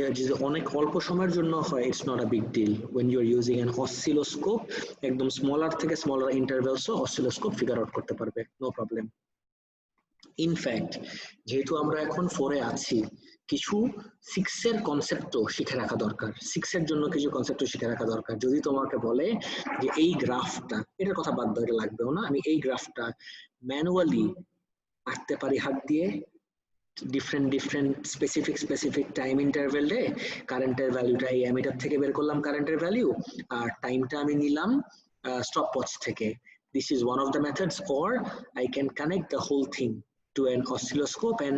অনেক অল্প সময়ের জন্য হয়, it's not a big deal when you are using an oscilloscope, একদম স্মলার থেকে স্মলার ইন্টারভ্যালসও অসিলোস্কোপ ফিগার আউট করতে পারবে, নো প্রবলেম। ইনফ্যাক্ট যেহেতু আমরা এখন 4 এ আছি, কিছু 6 এর কনসেপ্টও শিখে রাখা দরকার। 6 এর জন্য কিছু কনসেপ্টও শিখে রাখা দরকার। যদি তোমাকে বলে যে এই গ্রাফটা, এটার কথা বাদ দাও, এটা লাগবেও না, আমি এই গ্রাফটা ম্যানুয়ালি আঁকতে পারি হাত দিয়ে, ডিফারেন্ট স্পেসিফিক টাইম ইন্টারভেলে কারেন্টের ভ্যালুটা এই অ্যামিটার থেকে বের করলাম কারেন্টের ভ্যালু, আর টাইমটা আমি নিলাম স্টপওয়াচ থেকে। This is one of the methods, or I can connect the whole thing to an oscilloscope and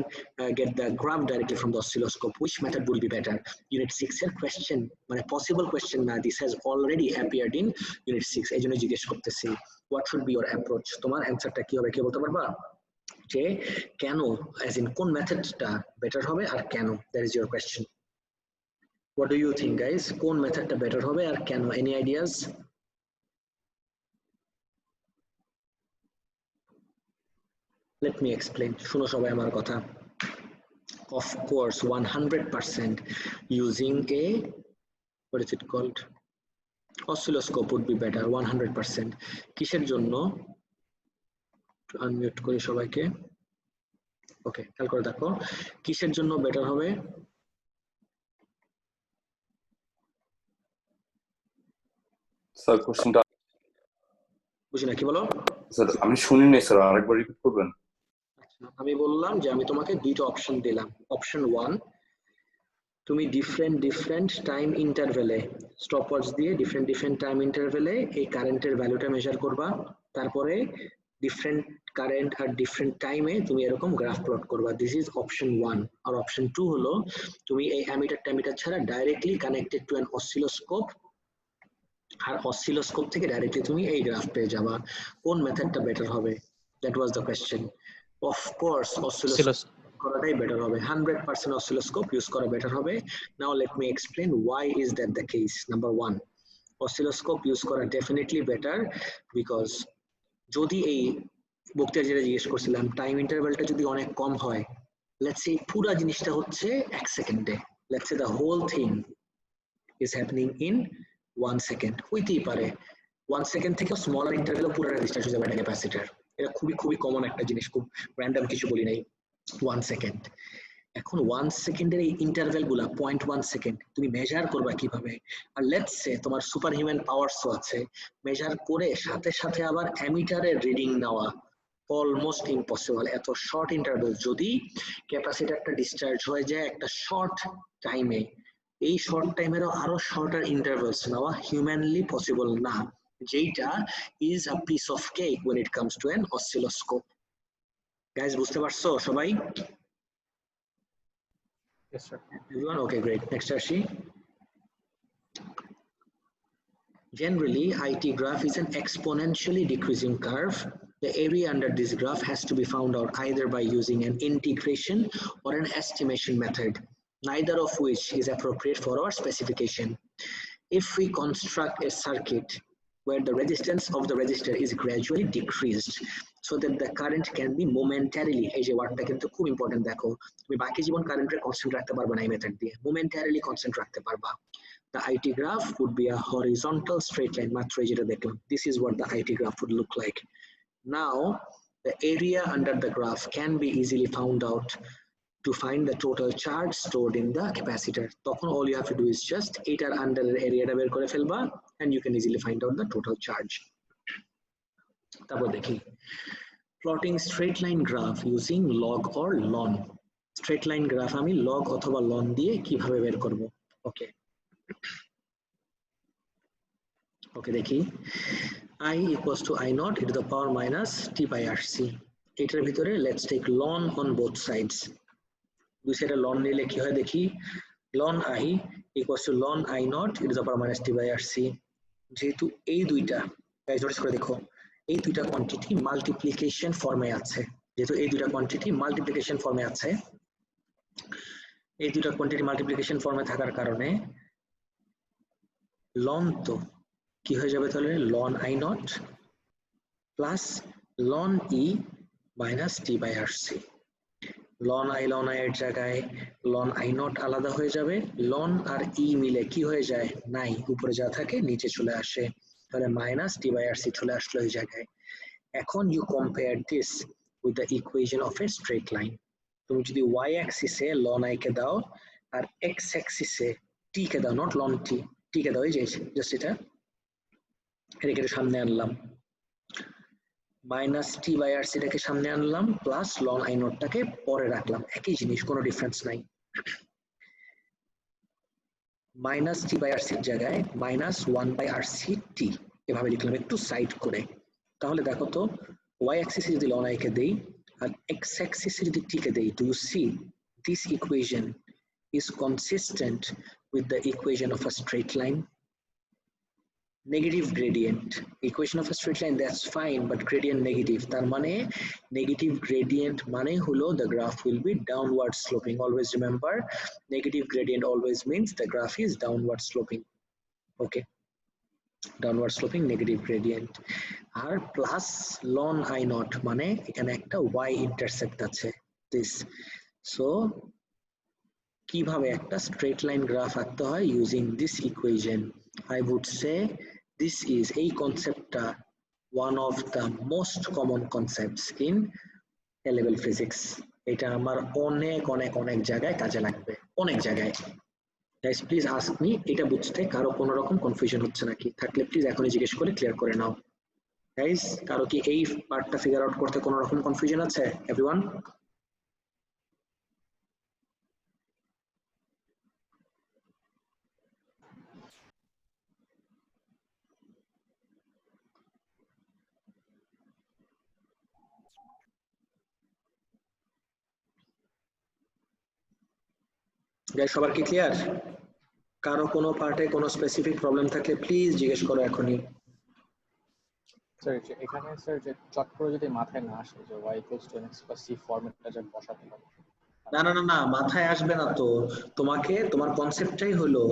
get the graph directly from the oscilloscope. Which method will be better? Unit 6 এর question, মানে possible question না, this has already appeared in Unit 6, এই জন্য জিজ্ঞেস করতেছি what should be your approach। তোমার অ্যান্সারটা কি হবে, কি বলতে পারবা? যে কেন, as in কোন মেথডটা বেটার হবে আর কেন? That is your question. What do you think, guys? কোন মেথডটা বেটার হবে আর কেন? Any ideas? Let me explain. শুনো সবাই আমার কথা। Of course, 100% using a, what is it called? Oscilloscope would be better, 100%. কিসের জন্য? আনমিউট করি সবাইকে। ওকে, খেয়াল করে দেখো কিসের জন্য বেটার হবে। স্যার কোশ্চেনটা বুঝি না, কি বলো? স্যার আমি শুনি নাই স্যার, আরেকবার রিপিট করবেন? আচ্ছা, আমি বললাম যে আমি তোমাকে দুইটা অপশন দিলাম। অপশন 1, তুমি ডিফারেন্ট টাইম ইন্টারভেলে স্টপওয়াচ দিয়ে ডিফারেন্ট টাইম ইন্টারভেলে এই কারেন্টের ভ্যালুটা মেজার করবা, তারপরে ডিফারেন্ট কারেন্ট আর ডিফারেন্ট টাইমে তুমি এরকম গ্রাফ প্লট করবা। This is option 1। আর অপশন 2 হলো তুমি এই অ্যামিটার ছাড়া directly connected to an oscilloscope, আর অসিলোস্কোপ থেকে ডাইরেক্টলি তুমি এই গ্রাফ পেয়ে যাবা। কোন মেথডটা বেটার হবে? That was the question. Of course oscilloscope করাটাই বেটার হবে, 100% অসিলোস্কোপ ইউজ করা বেটার হবে। Now let me explain why is that the case. Number 1, oscilloscope use করা ডেফিনেটলি বেটার, বিকজ যদি এই বক্তৃতা যেটা জিজ্ঞেস করছিলাম, টাইম ইন্টারভ্যালটা যদি অনেক কম হয়, লেটস সে পুরো জিনিসটা হচ্ছে 1 সেকেন্ডে, let's say the whole thing is happening in 1 second, হইতেই পারে 1 সেকেন্ড থেকে স্মলার ইন্টারভ্যালে পুরোটা ডিসচার্জ হয়ে যাবে একটা ক্যাপাসিটর। এটা খুবই কমন একটা জিনিস, খুব র্যান্ডম কিছু বলি নাই। 1 সেকেন্ড। এখন 1 সেকেন্ডের এই ইন্টারভ্যাল গুলা 0.1 সেকেন্ড তুমি মেজার করবা কিভাবে? আর লেটস সে তোমার সুপার হিউম্যান পাওয়ারসও আছে, মেজার করে সাথে আবার অ্যামিটারের রিডিং নেওয়া, অলমোস্ট ইম্পসিবল। এত শর্ট ইন্টারভেল যদি ক্যাপাসিটরটা ডিসচার্জ হয়ে যায় একটা শর্ট টাইমে, এই শর্ট টাইমেরও আরো শর্টার ইন্টারভেলস নেওয়া হিউম্যানলি পসিবল না, যেটা is a piece of cake when it comes to an oscilloscope. Guys বুঝতে পারছো সবাই? Yes, sir. Everyone? Okay, great. Next আসি। Generally, IT graph is an exponentially decreasing curve. The area under this graph has to be found out either by using an integration or an estimation method, neither of which is appropriate for our specification. If we construct a circuit where the resistance of the resistor is gradually decreased so that the current can be momentarily, এই যে ওয়ার্ডটা কিন্তু খুব important, দেখো তুমি বাকি জীবন কারেন্টের constant রাখতে পারবে না এই মেথড দিয়ে, momentarily কনস্ট্যান্ট রাখতে পারবা। The IT graph would be a horizontal straight line, মাত্র এই যেটা দেখলাম, this is what the IT graph would look like. Now the area under the graph can be easily found out to find the total charge stored in the capacitor. তখন all you have to do is just এটার under এরিয়াটা বের করে ফেলবা and you can easily find out the total charge. তারপর দেখি plotting straight line graph using log or ln. Straight line graph আমি log অথবা ln দিয়ে কিভাবে বের করব? ওকে ওকে দেখি I equals to I naught e to the power minus t by RC. এটার ভিতরে let's take ln on both sides. দুই সাইডে ln নিলে কি হয় দেখি, ln I equals to ln I naught e to the power minus t by RC. যেহেতু এই দুইটা গাইস নোটিস করে দেখো, এই দুইটা কোয়ান্টিটি মাল্টিপ্লিকেশন ফর্মে আছে, যেহেতু এই দুইটা কোয়ান্টিটি মাল্টিপ্লিকেশন ফর্মে আছে, এই দুইটা কোয়ান্টিটি মাল্টিপ্লিকেশন ফর্মে থাকার কারণে ln তো কি হয়ে যাবে তাহলে ln I naught plus ln E minus t by RC. ln I এর জায়গায় ln I naught আলাদা হয়ে যাবে, ln আর E মিলে কি হয়ে যায়, নাই, উপরে যা থাকে নিচে চলে আসে, তাহলে মাইনাস t by RC চলে আসলো এই জায়গায়। এখন you compare this with the equation of a straight line. তুমি যদি y axis A ln I কে দাও আর x axis এ t কে দাও, not ln t কে দাও, এই যে জাস্ট এটাকে সামনে আনলাম, মাইনাস টি বাই আর সিটাকে সামনে আনলাম, প্লাস লন আই নটটাকে পরে রাখলাম, একই জিনিস, কোনো ডিফারেন্স নাই। মাইনাস টি বাই আর সির জায়গায় minus one by R C T এভাবে লিখলাম একটু সাইড করে। তাহলে দেখো তো ওয়াই অ্যাক্সিসে যদি লন আই কে দেই আর এক্স অ্যাক্সিসে যদি টি কে দেই, do you see this equation is consistent with the equation of a straight line? Negative gradient equation of a straight line, that's fine, but gradient negative, তার মানে negative gradient মানে হলো the graph will be downward sloping. Always remember, negative gradient always means the graph is downward sloping. Okay, downward sloping negative gradient. R plus ln I naught মানে এখানে একটা y intercept আছে this. So কিভাবে একটা straight line graph আঁকতে হয় using this equation? I would say this is a concept, one of the most common concepts in A-level physics. এটা আমার অনেক অনেক অনেক জায়গায় কাজে লাগবে, অনেক জায়গায়। গাইস প্লিজ আস্ক মি, এটা বুঝতে কারো কোনো রকম কনফিউশন হচ্ছে নাকি? থাকলে প্লিজ এখনই জিজ্ঞেস করে ক্লিয়ার করে নাও। গাইস কারো কি এই পার্টটা ফিগার আউট করতে কোনো রকম কনফিউশন আছে? এভরিওয়ান? গাইস সবার কি ক্লিয়ার? কারো কোনো পার্টে কোনো স্পেসিফিক প্রবলেম থাকলে প্লিজ জিজ্ঞেস করো এখনই। স্যার এখানে স্যার যে চট করে যদি মাথায় না আসে যে y = mx + c ফরম্যাটটা যে বসাতে হবে, না না না না মাথায় আসবে না তো, তোমাকে তোমার কনসেপ্টটাই হলো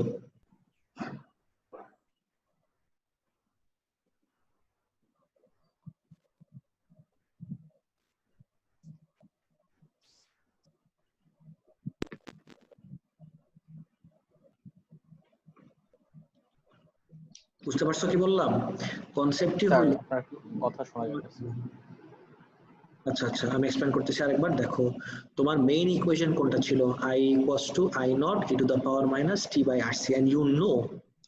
বুঝতে পারছো কি বললাম? কনসেপ্টই স্যার হলো, আপনার কথা শোনা যাচ্ছে। আচ্ছা আচ্ছা আমি এক্সপ্লেইন করতেছি আরেকবার। দেখো তোমার মেইন ইকুয়েশন কোনটা ছিল, i equals to I naught e to the power minus t by RC, and you know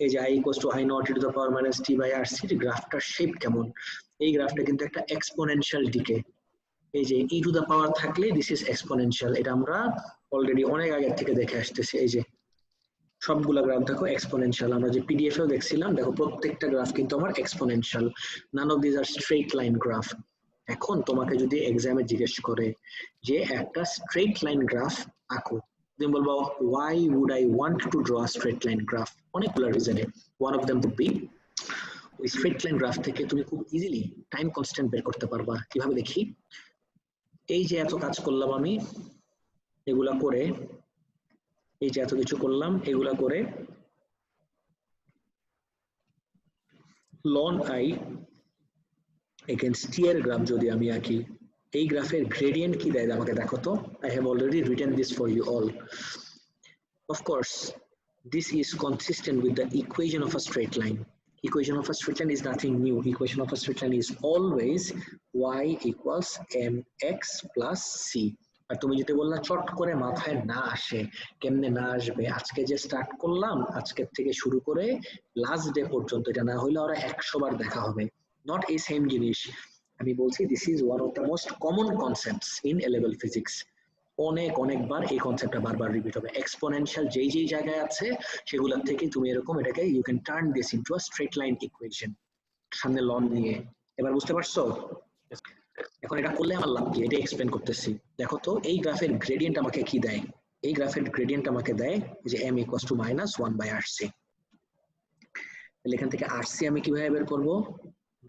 এই যে i equals to I naught e to the power minus t by RC এর গ্রাফটার shape কেমন, এই গ্রাফটা কিন্তু একটা এক্সপোনেনশিয়াল ডিকে, এই যে e টু দ্য পাওয়ার থাকলে দিস ইজ এক্সপোনেনশিয়াল, এটা আমরা অলরেডি অনেক আগে থেকে দেখে আসতেছি। এই যে সবগুলা গ্রাফ দেখো এক্সপোনেনশিয়াল, আমরা যে পিডিএফ এও দেখছিলাম, দেখো প্রত্যেকটা গ্রাফ কিন্তু আমার exponential, none of this are straight line graph. এখন তোমাকে যদি এক্সামে জিজ্ঞেস করে যে একটা স্ট্রেট লাইন গ্রাফ আঁকো, তুমি বলবো why would I want to draw a straight line graph? অনেকগুলো রিজনে, one of them would be ওই স্ট্রেট লাইন গ্রাফ থেকে তুমি খুব ইজিলি টাইম কনস্ট্যান্ট বের করতে পারবা। কিভাবে দেখি, এই যে এত কাজ করলাম আমি, এগুলা করে, এই যে এত কিছু করলাম এগুলা করে লন আই এগেইনস্ট টি এর গ্রাফ যদি আমি আঁকি, এই গ্রাফের গ্রেডিয়েন্ট কি দেয় আমাকে দেখো তো। I have already written this for you all. Of course, this is consistent with the equation of a straight line. Equation of a straight line is nothing new. Equation of a straight line is always y equals mx plus c. আর তুমি যদি বললা চট করে মাথায় না আসে, কেমনে না আসবে, আজকে যে স্টার্ট করলাম আজকের থেকে শুরু করে লাস্ট ডে পর্যন্ত, এটা না হইলে ওরা 100 বার দেখা হবে, নট এই সেম জিনিস। আমি বলছি this is one of the most common concepts in a level physics. অনেকবার এই কনসেপ্টটা বারবার রিপিট হবে। এক্সপোনেনশিয়াল যেই জায়গায় আছে সেগুলোর থেকে তুমি এরকম এটাকে you can turn this into a straight line equation, সামনে লন নিয়ে। এবার বুঝতে পারছো? এখন এটা করলে আমার লাভ কি, এটা এক্সপ্লেন করতেছি। দেখো তো এই গ্রাফের গ্রেডিয়েন্ট আমাকে কি দেয়, এই গ্রাফের গ্রেডিয়েন্ট আমাকে দেয় যে m ইকুয়ালস টু -1/rc। তাহলে এখান থেকে rc আমি কিভাবে বের করব,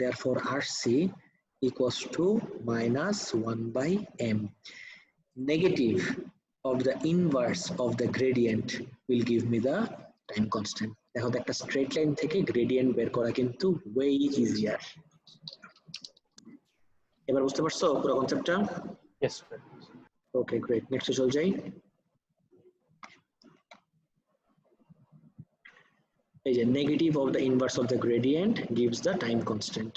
therefore rc equals to -1/m. Negative of the inverse of the gradient will give me the time constant. দেখো একটা স্ট্রেট লাইন থেকে গ্রেডিয়েন্ট বের করা কিন্তু ওয়ে ইজিয়ার। এবার বুঝতে পারছো পুরো কনসেপ্টটা? Yes, sir. ওকে গ্রেট, নেক্সটে চল যাই। এই যে negative of the inverse of the gradient gives the time constant.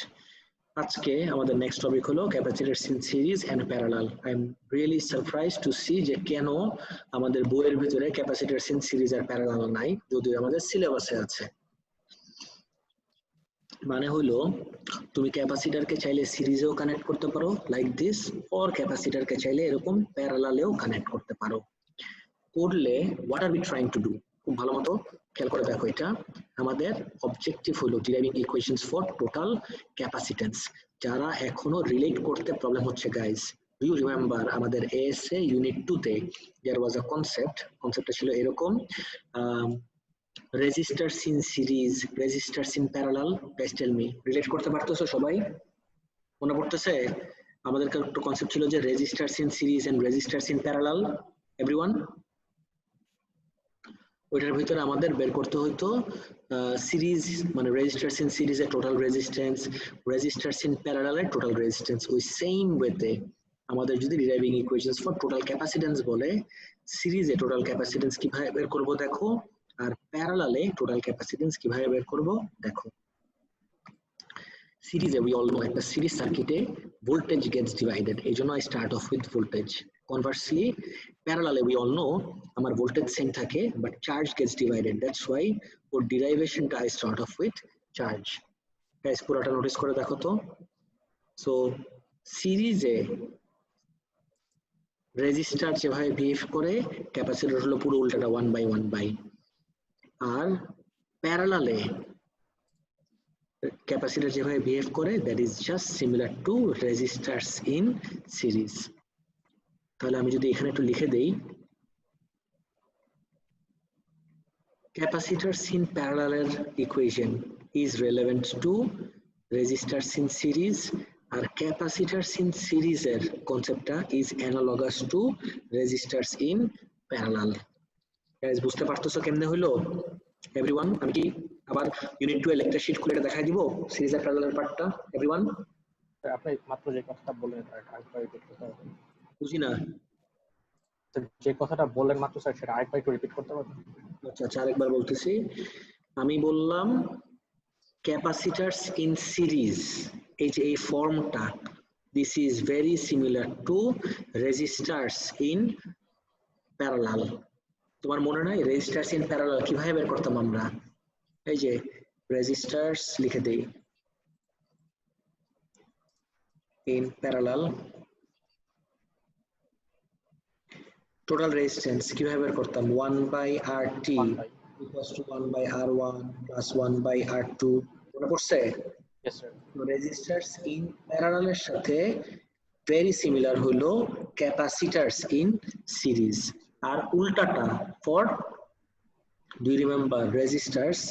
আজকে আমাদের নেক্সট টপিক হলো capacitors in series and parallel. I am really surprised to see যে কেন আমাদের বইয়ের ভিতরে ক্যাপাসিটরস ইন সিরিজ আর প্যারালাল নাই, যদিও আমাদের সিলেবাসে আছে। মানে হলো তুমি ক্যাপাসিটরকে চাইলে সিরিজেও কানেক্ট করতে পারো লাইক দিস, অর ক্যাপাসিটরকে চাইলে এরকম প্যারালালেও কানেক্ট করতে পারো। করলে what are we trying to do, খুব ভালো মতো খেয়াল করে দেখো। এটা আমাদের অবজেক্টিভ হলো deriving equations for total capacitance. যারা এখনো রিলেট করতে প্রবলেম হচ্ছে গাইস, ডু ইউ রিমেম্বার আমাদের এএসএ ইউনিট 2 তে দেয়ার ওয়াজ আ কনসেপ্টটা ছিল এরকম, resistors in series, resistors in parallel. Guys tell me, relate করতে পারতেছো সবাই? মনে পড়তেছে? আমাদের একটা কনসেপ্ট ছিল যে resistors in series and resistors in parallel. Everyone, ওইটার ভিতরে আমাদের বের করতে হতো সিরিজ মানে রেজিস্টারস ইন সিরিজের টোটাল রেজিস্ট্যান্স, রেজিস্টারস ইন প্যারালালের টোটাল রেজিস্ট্যান্স। ওই সেম ওয়েতে আমাদের যদি deriving equations for total capacitance বলে, সিরিজে টোটাল ক্যাপাসিটেন্স কিভাবে বের করব দেখো, আর প্যারালালে টোটাল ক্যাপাসিটেন্স কিভাবে বের করব দেখো। সিরিজে উই অল নো একটা সিরিজ সার্কিটে ভোল্টেজ গেটস ডিভাইডেড, এই জন্য I start off with voltage. Conversely প্যারালালে উই অল নো আমার ভোল্টেজ সেম থাকে but charge gets divided, that's why for ডিরাইভেশনটা I start off with charge. Guys পুরোটা notice করে দেখো তো। সো সিরিজে রেজিস্টার যেভাবে বিহেভ করে, ক্যাপাসিটর হলো পুরো উল্টাটা 1/1/, আর প্যারালালে ক্যাপাসিটর যেভাবে বিহেভ করে that is just similar to resistors in series. তাহলে আমি যদি এখানে একটু লিখে দেই, ক্যাপাসিটরস ইন প্যারালালের equation is relevant to resistors in series, আর ক্যাপাসিটরস ইন সিরিজের কনসেপ্টটা is analogous to resistors in parallel. Guys বুঝতে পারতেছো কেমনে হইলো এভরিওয়ান? আমি কি আবার ইউনিট 2 এর লেকচার শিট খুলে এটা দেখাই দিব সিরিজ আর প্যারালাল পার্টটা এভরিওয়ান? আপনি মাত্র যে কথাটা বললেন আরেকবার রিপিট করতে হবে। বুঝি না। যে কথাটা বললেন মাত্র স্যার, সেটা আরেকবার একটু রিপিট করতে পারবেন? আচ্ছা আরেকবার বলতেছি। আমি বললাম ক্যাপাসিটরস ইন সিরিজ, এই যে এই ফর্মটা, this is very similar to resistors in parallel. তোমার মনে নাই রেজিস্টারস ইন প্যারালাল কিভাবে বের করতাম আমরা? এই যে রেজিস্টারস লিখে দেই ইন প্যারালাল, টোটাল রেজিস্ট্যান্স কিভাবে বের করতাম 1/RT 1 by equals to 1/R1 plus 1/R2 মনে পড়ছে yes sir রেজিস্টার্স ইন প্যারালালের সাথে ভেরি সিমিলার হলো ক্যাপাসিটার্স ইন সিরিজ আর উল্টাটা for do you remember resistors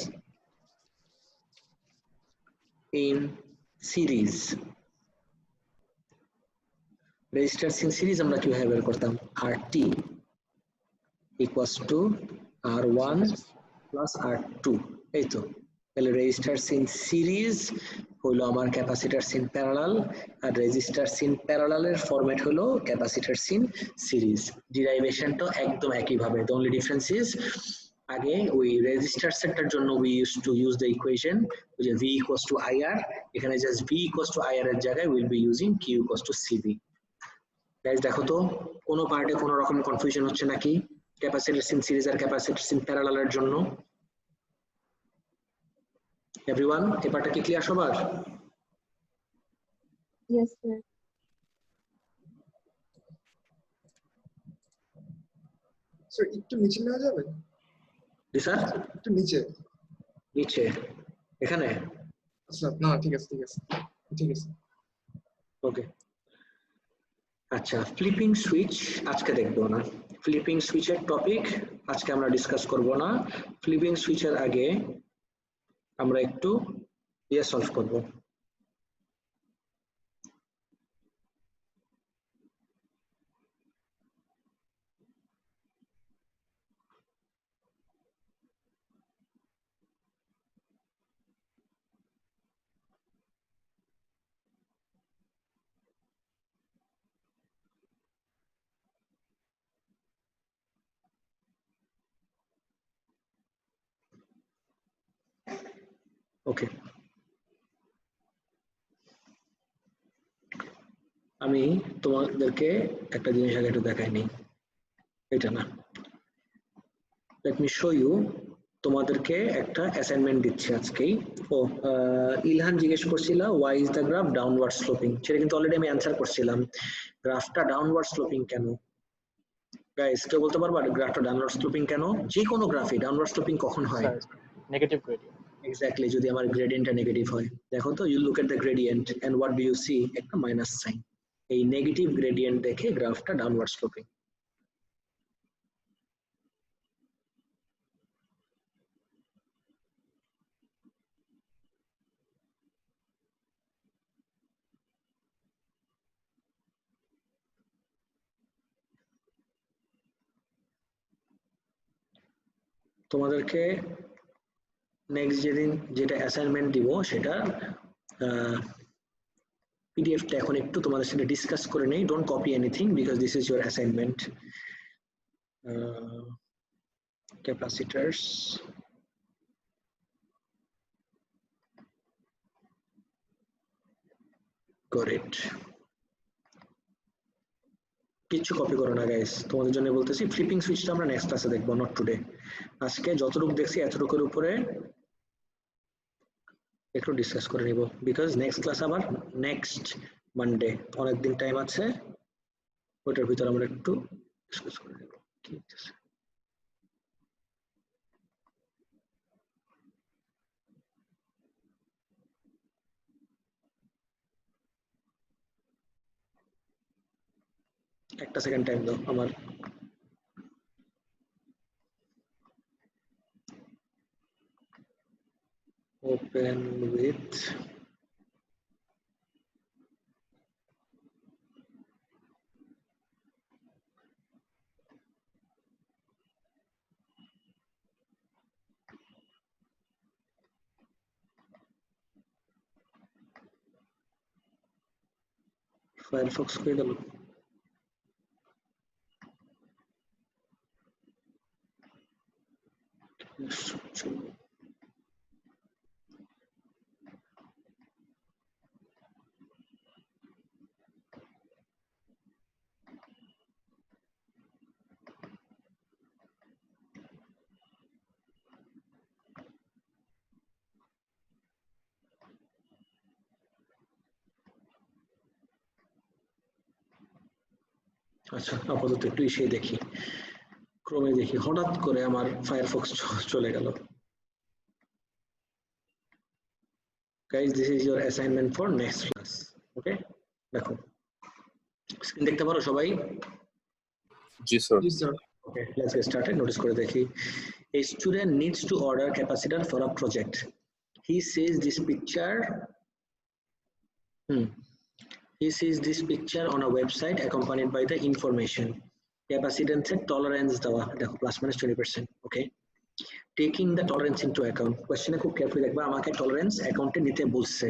in series resistors in series আমরা কিভাবে বের করতাম RT equals to R1 plus R2 এই তো তাহলে রেজিস্টার্স ইন সিরিজ হলো আমার ক্যাপাসিটারস ইন প্যারালাল আর রেজিস্টার্স ইন প্যারালালের ফরম্যাট হলো ক্যাপাসিটারস ইন সিরিজ ডিরাইভেশনটা একদম একই ভাবে দ্য অনলি ডিফারেন্স ইজ আগে ওই রেজিস্টার্স এর জন্য we use to use the equation যে V equals to IR এখানে just V equals to IR এর জায়গায় will be using Q equals to CV guys দেখো তো কোনো পার্টে কোনো রকম কনফিউশন হচ্ছে নাকি ক্যাপাসিটরস ইন সিরিজ আর ক্যাপাসিটরস ইন প্যারালালের জন্য এভরিওয়ান এই পার্টটা কি ক্লিয়ার সবার Yes, sir. স্যার একটু নিচে নেওয়া যাবে জি স্যার একটু নিচে নিচে এখানে আচ্ছা না ঠিক আছে ঠিক আছে ওকে আচ্ছা ফ্লিপিং সুইচ আজকে দেখবো না ফ্লিপিং সুইচের টপিক আজকে আমরা ডিসকাস করব না ফ্লিপিং সুইচের আগে আমরা একটু ইয়ে সলভ করব ওকে আমি তোমাদেরকে একটা জিনিস আগে একটু দেখাই নি এটা না লেট মি শো ইউ তোমাদেরকে একটা অ্যাসাইনমেন্ট দিচ্ছি আজকেই ও ইলহান জিজ্ঞেস করছিল why is the graph downward sloping সেটা কিন্তু অলরেডি আমি অ্যান্সার করছিলাম গ্রাফটা ডাউনওয়ার্ড স্লোপিং কেন গাইস কেউ বলতে পারবা গ্রাফটা ডাউনওয়ার্ড স্লোপিং কেন যে কোনো গ্রাফে ডাউনওয়ার্ড স্লোপিং কখন হয় স্যার নেগেটিভ গ্রেডিয়েন্ট এক্স্যাক্টলি যদি আমার গ্রেডিয়েন্টটা নেগেটিভ হয় দেখো তো you look at the gradient and what do you see একটা মাইনাস সাইন এই নেগেটিভ গ্রেডিয়েন্ট দেখে গ্রাফটা ডাউনওয়ার্ড স্লোপিং তোমাদেরকে নেক্সট যেদিন যেটা অ্যাসাইনমেন্ট দিব সেটা পিডিএফটা এখন একটু তোমাদের সাথে ডিসকাস করে নেই don't copy anything because this is your assignment capacitors got it কিচ্ছু কপি করো না গাইস তোমাদের জন্য বলতেছি ফ্লিপিং সুইচটা আমরা নেক্সট ক্লাসে দেখবো নট টুডে আজকে যতটুকু দেখছি এতটুকুর উপরে একটু ডিসকাস করে নিব বিকজ নেক্সট ক্লাস আবার নেক্সট মানডে অনেকদিন টাইম আছে ওটার ভিতরে আমরা একটু ডিসকাস করে নিব ঠিক আছে একটা সেকেন্ড টাইম দাও আমার open with Firefox করে গেল আচ্ছা আপাতত একটু ইসে দেখি, ক্রমে দেখি, হঠাৎ করে আমার ফায়ারফক্স চলে গেল। Guys, this is your assignment for next class. Okay, দেখো স্ক্রিন দেখতে পারো সবাই? জি স্যার। জি sir. Okay, let's get started. Notice করে দেখি। A student needs to order capacitor for a project. He sees this picture. He sees this picture on a website accompanied by the information. Capacitance tolerance দেওয়া দেখো plus minus 20%. Okay. Taking the tolerance into account. Question খুব carefully দেখবা, আমাকে tolerance অ্যাকাউন্টে নিতে বলছে।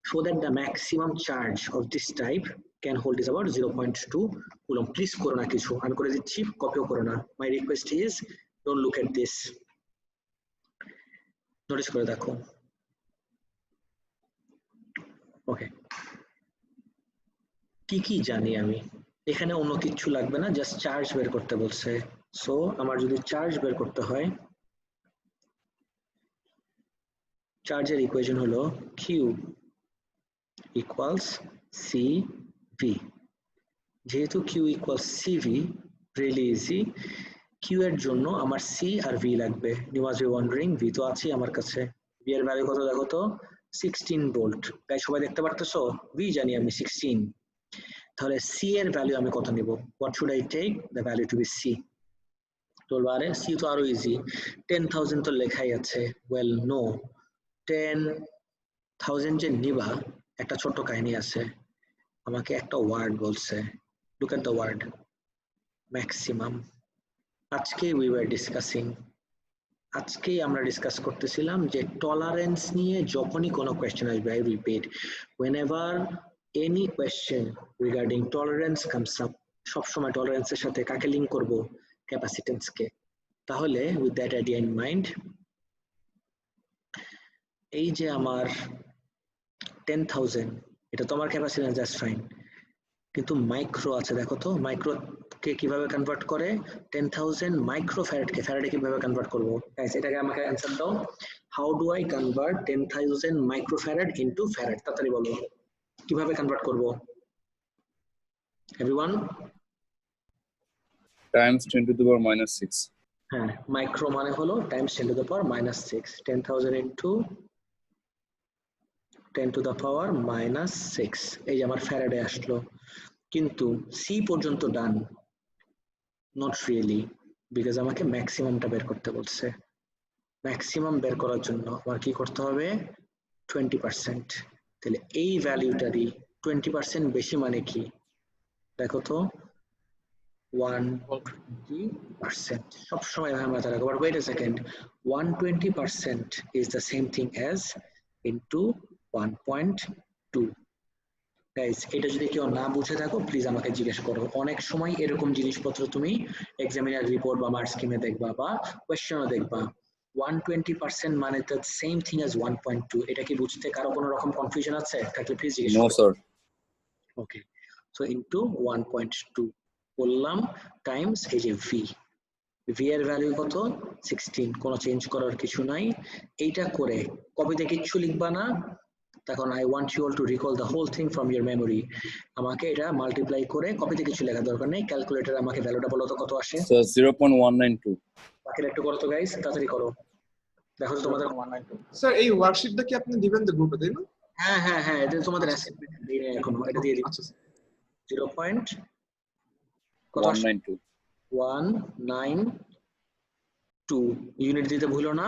So that the maximum charge of this type can hold is about 0.2 coulomb. Please করো না কিছু, আমি করে দিচ্ছি, কপিও করো না। My request is don't look at this. Notice করে দেখো। ওকে, কি কি জানি আমি এখানে, অন্য কিছু লাগবে না, জাস্ট চার্জ বের করতে বলছে। সো আমার যদি চার্জ বের করতে হয়, চার্জের ইকুয়েশন হলো কিউ ইকুয়ালস সিভি। যেহেতু Q equals CV, really easy. Q এর জন্য আমার সি আর ভি লাগবে। You must be wondering, V তো আছে আমার কাছে, ভি এর ভ্যালু কত দেখো তো, 16 ভোল্ট। তাই সবাই দেখতে পারতেছো, ভি জানি আমি 16, তাহলে সি এর ভ্যালু আমি কত নিব? What should I take the value to be C? তো আরে সি তো আরো ইজি, 10,000 তো লেখাই আছে। ওয়েল নো, 10,000 যে নিবা, একটা ছোট্ট কাহিনী আছে। আমাকে একটা ওয়ার্ড বলছে, look at the word maximum. আজকে উই ওয়ার ডিসকাসিং, আজকেই আমরা ডিসকাস করতেছিলাম যে টলারেন্স নিয়ে যখনই কোনো কোয়েশ্চেন আসবে, I repeat, whenever any question regarding tolerance comes up, সবসময় টলারেন্সের সাথে কাকে লিঙ্ক করব? ক্যাপাসিটেন্সকে। তাহলে with that idea in mind, এই যে আমার 10,000, এটা তো আমার ক্যাপাসিটেন্স, জাস্ট ফাইন, কিন্তু মাইক্রো আছে, দেখো তো মাইক্রো কে কিভাবে কনভার্ট করে? 10,000 মাইক্রো ফ্যারাডকে ফ্যারাডে কিভাবে কনভার্ট করব? গাইস এটাকে আমাকে অ্যানসার দাও। How do I convert 10,000 micro farad into farad? তাড়াতাড়ি বলো, কিভাবে কনভার্ট করব everyone? Times 10 to the power -6। হ্যাঁ, মাইক্রো মানে হলো Times 10 to the power -6, 10,000 into 10 to the power -6। এই যে আমার ফ্যারাডে আসলো, কিন্তু সি পর্যন্ত ডান, নট রিয়েলি, বিকজ আমাকে ম্যাক্সিমামটা বের করতে বলছে। ম্যাক্সিমাম বের করার জন্য আমার কি করতে হবে? 20%। তাহলে এই ভ্যালুটারই 20% বেশি মানে কি দেখো তো, 120%। সবসময় এভাবে মাথায় রাখো। But wait a second, 120% is the same thing as into 1.2। Guys এটা যদি কেউ না বুঝে থাকো প্লিজ আমাকে জিজ্ঞেস করো। অনেক সময় এরকম জিনিসপত্র তুমি এক্সামিনার রিপোর্ট বা মার্কস স্কিমে দেখবা বা কোয়েশ্চেনও দেখবা। 120% মানে তো সেম থিং অ্যাজ 1.2। এটা কি বুঝতে কারো কোনো রকম কনফিউশন আছে? থাকলে প্লিজ জিজ্ঞেস নো করো। স্যার। ওকে, সো ইনটু 1.2 বললাম, টাইমস এই যে ভি, ভি এর ভ্যালু কত? 16, কোনো চেঞ্জ করার কিছু নাই। এইটা করে কপিতে কিচ্ছু লিখবা না, তখন I want you all to recall the whole thing from your memory. আমাকে এটা মাল্টিপ্লাই করে, কপিতে কিছু লেখার দরকার নেই, ক্যালকুলেটরে আমাকে ভ্যালুটা বলো তো কত আসে। স্যার 0.192। বাকিটা একটু করো তো গাইস, তাড়াতাড়ি করো, দেখো তো তোমাদের। 192। স্যার এই ওয়ার্কশিটটা কি আপনি দিবেন তো গ্রুপে, তাই না? হ্যাঁ হ্যাঁ হ্যাঁ, এটা তোমাদের অ্যাসাইনমেন্ট দিয়ে এখনো, এটা দিয়ে দিই। আচ্ছা 0.192 ইউনিট দিতে ভুলো না,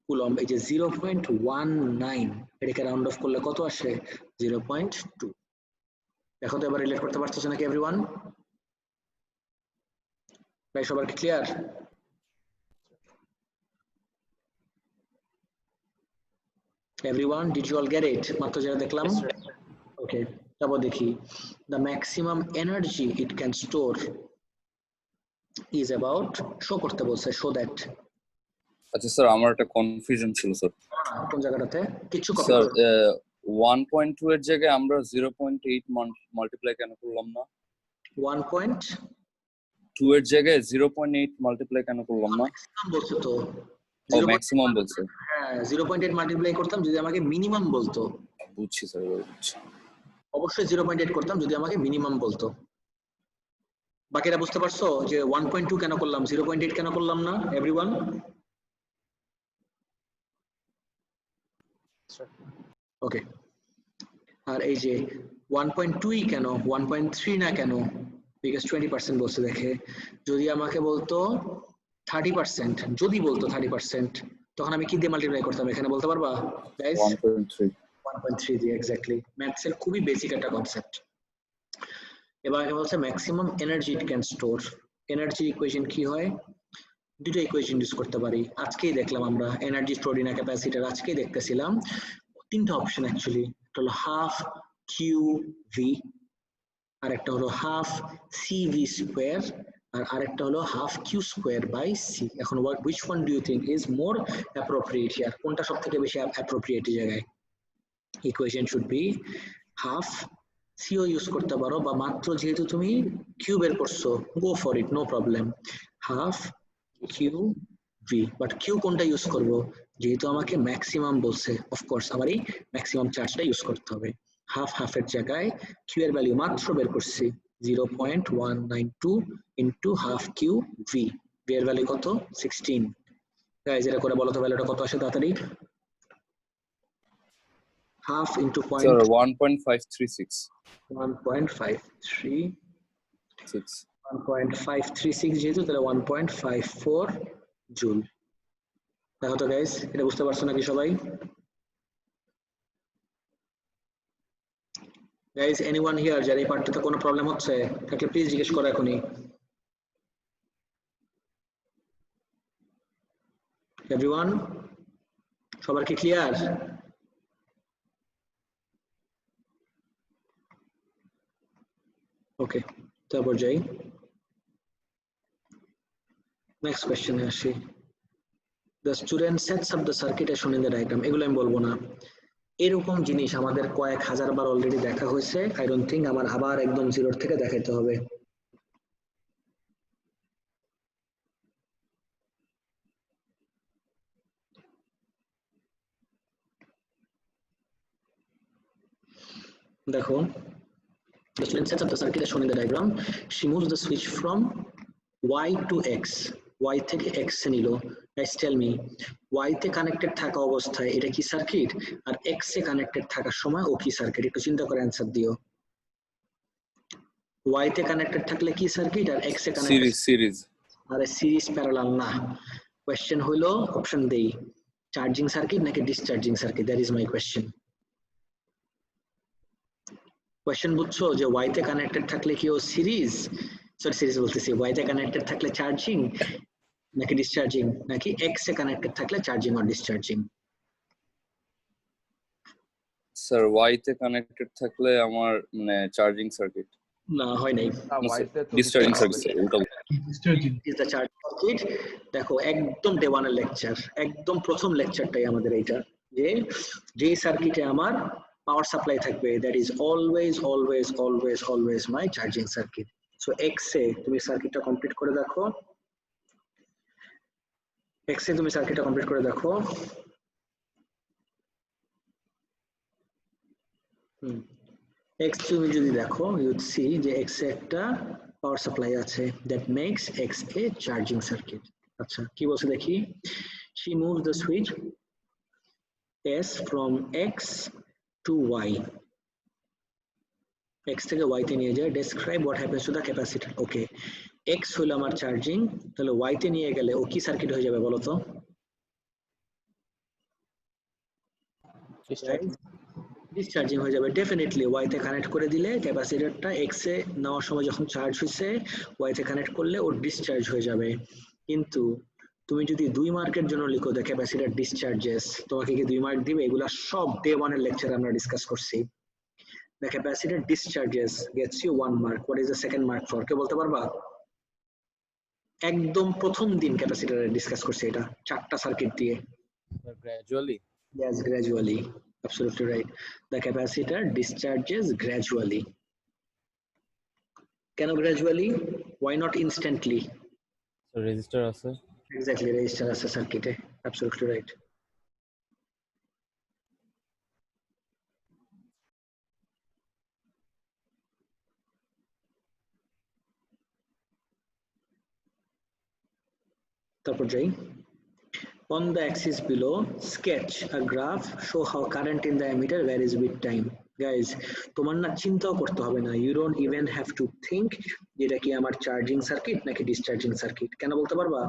কুলম্ব। এই যে 0.19, এটাকে রাউন্ড অফ করলে কত আসে? 0.2। দেখো তো এবার রিলেট করতে পারতেছো নাকি এভরিওয়ান? ভাই সবার কি clear? Everyone, did you all get it? মাত্র যেটা দেখলাম। ওকে, তারপর দেখি, the maximum energy it can store is about, show করতে বলছে, শো দ্যাট। আচ্ছা স্যার, আমার একটা কনফিউশন ছিল স্যার। কোন জায়গাটাতে? কিছু কপি স্যার করো। 1.2 এর জায়গায় আমরা 0.8 মাল্টিপ্লাই কেন করলাম না? 1.2 এর জায়গায় 0.8 মাল্টিপ্লাই কেন করলাম না? ম্যাক্সিমাম বলছে তো। ও ম্যাক্সিমাম বলছে। হ্যাঁ, 0.8 মাল্টিপ্লাই করতাম যদি আমাকে মিনিমাম বলতো। বুঝছি স্যার, বুঝছি। অবশ্যই 0.8 করতাম যদি আমাকে মিনিমাম বলতো। বাকিরা বুঝতে পারছো যে 1.2 কেন করলাম, 0.8 কেন করলাম না? এভরিওয়ান? ওকে। আর এই যে 1.2 কেন, 1.3 না কেন? বিকজ 20% বলছে। দেখে যদি আমাকে বলতো 30%, যদি বলতো 30%, তখন আমি কি দিয়ে মাল্টিপ্লাই করতাম এখানে বলতে পারবা গাইস? 1.3 1.3 দিয়ে। এক্স্যাক্টলি, ম্যাথস এর খুবই বেসিক একটা কনসেপ্ট। এবার বলছে maximum energy it can store. Energy equation কি হয়? দুটো ইকুয়েশন ইউজ করতে পারি। আজকেই দেখলাম আমরা energy store in a capacitor, আজকেই দেখতেছিলাম তিনটা অপশন অ্যাকচুয়ালি। একটা হলো হাফ কিউ ভি, আর একটা হলো হাফ সি ভি স্কোয়ার, আর আরেকটা হলো half Q square by C. এখন which one do you think is more appropriate here? কোনটা সব থেকে বেশি অ্যাপ্রোপ্রিয়েট এই জায়গায়? ইকুয়েশন শুড বি হাফ, সিও ইউজ করতে পারো, বা মাত্র যেহেতু তুমি কিউ বের করছো, go for it, no problem. Half Q V, but Q কোনটা ইউজ করব? যেহেতু আমাকে ম্যাক্সিমাম বলছে, অফকোর্স আমার এই ম্যাক্সিমাম চার্জটা ইউজ করতে হবে। হাফ হাফের জায়গায় কিউ এর ভ্যালু মাত্র বের করছি 0.192 into half Q V. V এর ভ্যালু কত? 16। গাইজ এটা করে বলো তো ভ্যালুটা কত আসে তাড়াতাড়ি? হাফ ইন্টু স্যার পয়েন্ট 1.536 1.536 যেহেতু, তাহলে 1.54 জুল। দেখো তো গাইস, এটা বুঝতে পারছো নাকি সবাই? গাইস, এনিওয়ান হিয়ার যার এই পার্টটাতে কোনো প্রবলেম হচ্ছে থাকলে প্লিজ জিজ্ঞেস করো এখনই। এভরিওয়ান, সবার কি ক্লিয়ার? ওকে, তারপর যাই নেক্সট কোয়েশ্চেনে আসি। The student sets up the circuit as shown in the diagram. এগুলো আমি বলবো না। এরকম জিনিস আমাদের কয়েক হাজার বার অলরেডি দেখা হয়েছে। আই ডোন্ট থিঙ্ক আমার আবার একদম জিরোর থেকে দেখাইতে হবে। দেখো, the student sets up the circuit as shown in the diagram. She moves the switch from y to x. y থেকে x এ নিল। Guys tell me, y তে কানেক্টেড থাকা অবস্থায় এটা কি সার্কিট, আর x এ কানেক্টেড থাকার সময় ও কি সার্কিট? একটু চিন্তা করে অ্যান্সার দিও। y তে কানেক্টেড থাকলে কি সার্কিট, আর x এ কানেক্টেড? সিরিজ আরে সিরিজ প্যারালাল না। কোয়েশ্চেন হলো, অপশন দেই, চার্জিং সার্কিট নাকি discharging circuit? That is my question. Question বুঝছো যে y তে কানেক্টেড থাকলে কি ও সিরিজ, সরি সিরিজ বলতেছি, y তে কানেক্টেড থাকলে চার্জিং নাকি ডিসচার্জিং, নাকি x এ কানেক্টেড থাকলে চার্জিং আর ডিসচার্জিং? স্যার y তে কানেক্টেড থাকলে আমার মানে চার্জিং সার্কিট, না, হয় নাই। ডিসচার্জিং সার্কিট উল্টা। Is the charge circuit. দেখো, একদম ডে ওয়ানের লেকচার, একদম প্রথম লেকচারটাই আমাদের এইটা, যে যে সার্কিটে আমার পাওয়ার সাপ্লাই থাকবে, that is always always always always my charging circuit. So X এ তুমি সার্কিটটা কমপ্লিট করে দেখো, এক্স এ তুমি সার্কিটটা কমপ্লিট করে দেখো। এক্স তুমি যদি দেখো, ইউড সি যে এক্স এ একটা পাওয়ার সাপ্লাই আছে, that makes X a charging circuit. আচ্ছা, কি বলছে দেখি। She moves the switch S from X to Y. X থেকে Y তে নিয়ে যায়। Describe what happens to the capacitor. Okay, X হলো আমার চার্জিং, তাহলে Y তে নিয়ে গেলে ও কি সার্কিট হয়ে যাবে বলো তো? ডিসচার্জিং হয়ে যাবে ডেফিনেটলি। Y তে কানেক্ট করে দিলে ক্যাপাসিটরটা X এ নেওয়ার সময় যখন চার্জ হয়েছে, Y তে কানেক্ট করলে ও ডিসচার্জ হয়ে যাবে। কিন্তু তুমি যদি 2 মার্কের জন্য লিখো দ্য ক্যাপাসিটর ডিসচার্জেস, তোমাকে কি 2 মার্ক দিবে? এগুলা সব ডে ওয়ানের লেকচারে আমরা ডিসকাস করছি। The capacitor discharges gets you 1 mark. What is the second mark for? কে বলতে পারবা? একদম প্রথম দিন ক্যাপাসিটরে ডিসকাস করছি এটা, 4টা সার্কিট দিয়ে। Gradually. Yes, gradually. Absolutely right. The capacitor discharges gradually. Can gradually? Why not instantly? Register আছে। Exactly, resistor as a circuit. Absolutely right. তারপর যাই, on the axis below sketch a graph show how current in the ammeter varies with time. Guys, তোমার না চিন্তাও করতে হবে না, you don't even have to think এটা কি আমার চার্জিং সার্কিট নাকি ডিসচার্জিং সার্কিট। কেন বলতে পারবা?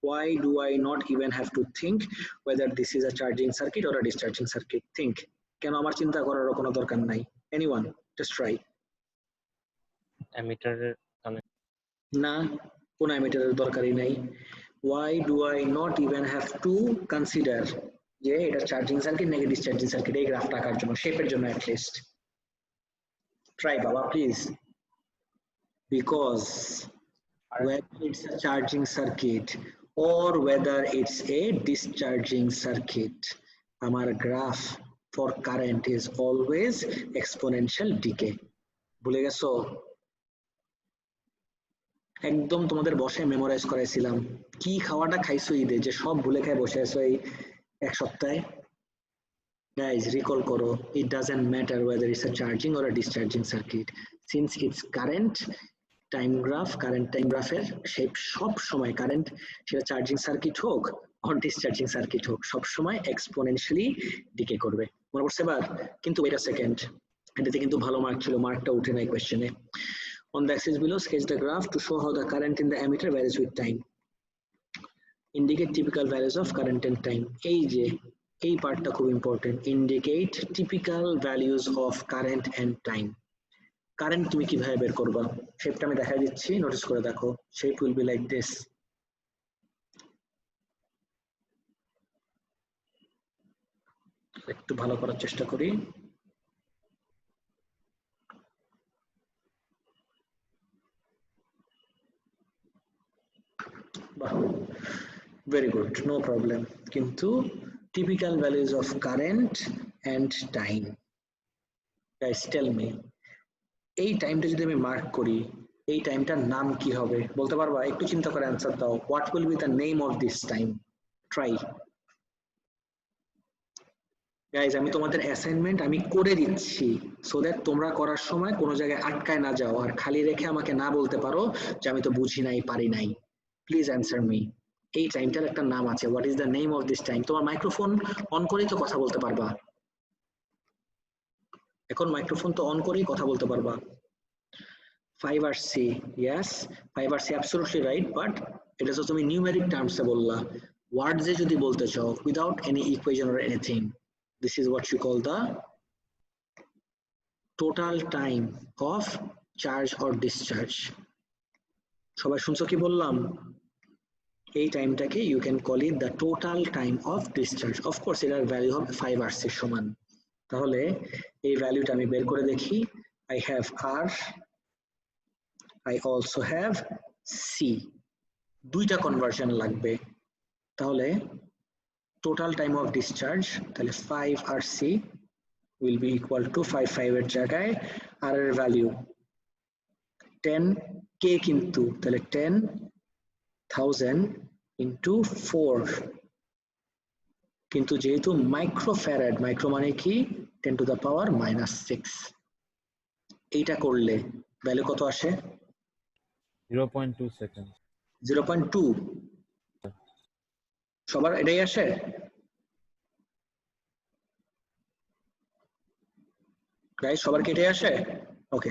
Why do I not even have to think whether this is a charging circuit or a discharging circuit? Think. কেন আমার চিন্তা করার কোনো দরকার নাই? Anyone? Just try. অ্যামিটারের না, কোন অ্যামিটারের দরকারই নাই। Why do I not even have to consider যে এটা চার্জিং সার্কিট নাকি ডিসচার্জিং সার্কিট এই গ্রাফটা আঁকার জন্য, শেপের জন্য at least? Try বাবা please. Because whether it's a charging circuit or whether it's a discharging circuit, আমার graph for current is always exponential decay. ভুলে গেছো? একদম তোমাদের বসে মেমোরাইজ করাইছিলাম, কি খাওয়াটা খাইছো ঈদে যে সব ভুলে খাই বসে আছো এই এক সপ্তাহে। Guys, recall করো, it doesn't matter whether it's a charging or a discharging circuit, since it's current time graph, current time গ্রাফের শেপ সব সময় কারেন্ট, সেটা চার্জিং সার্কিট হোক or discharging সার্কিট হোক, সব সময় এক্সপোনেনশিয়ালি ডিকে করবে। মনে পড়ছে এবার? কিন্তু wait a second, এটাতে কিন্তু ভালো মার্ক ছিল, মার্কটা উঠে নাই কোশ্চেনে। On the axis below, sketch the graph to show how the current in the ammeter varies with time. Indicate typical values of current and time. এই যে এই পার্টটা খুব important. Indicate typical values of current and time. Current তুমি কিভাবে বের করবা? শেপটা আমি দেখাই দিচ্ছি, নোটিস করে দেখো। Shape will be like this. একটু ভালো করার চেষ্টা করি। Very good, no problem. কিন্তু typical values of current and time. Guys, tell me, এই টাইমটা যদি আমি মার্ক করি, এই টাইমটার নাম কি হবে বলতে পারবা? একটু চিন্তা করে অ্যান্সার দাও। What will be the name of this time? Try. Guys, আমি তোমাদের অ্যাসাইনমেন্ট আমি করে দিচ্ছি সো দ্যাট তোমরা করার সময় কোনো জায়গায় আটকায় না যাও আর খালি রেখে আমাকে না বলতে পারো যে আমি তো বুঝি নাই, পারি নাই। Please answer me. এই টাইমটার একটা নাম আছে, what is the name of this time? তোমার মাইক্রোফোন অন করেই তো কথা বলতে পারবা, এখন মাইক্রোফোন তো অন করেই কথা বলতে পারবা। 5RC, yes, 5RC absolutely right, but এটা তো তুমি নিউমেরিক টার্মসে বললা। ওয়ার্ডসে যদি বলতে চাও without any equation or anything, this is what you call the total time of charge or discharge. সবাই শুনছো কি বললাম? এই টাইমটাকে you can call it the total time of discharge. Of course এটার ভ্যালু হবে 5RC সমান। তাহলে এই ভ্যালুটা আমি বের করে দেখি। I have R, I also have C, দুইটা কনভার্সন লাগবে। তাহলে total time of discharge, তাহলে 5RC will be equal to 5 এর জায়গায় R এর ভ্যালু 10K, কিন্তু তাহলে 10,000 into 4, কিন্তু যেহেতু মাইক্রোফ্যারাড, মাইক্রো মানে কি 10 to the power -6, এইটা করলে ভ্যালু কত আসে? 0.2 সেকেন্ড। 0.2 সবার এটাই আসে? গাইস সবার কি এটাই আসে? ওকে,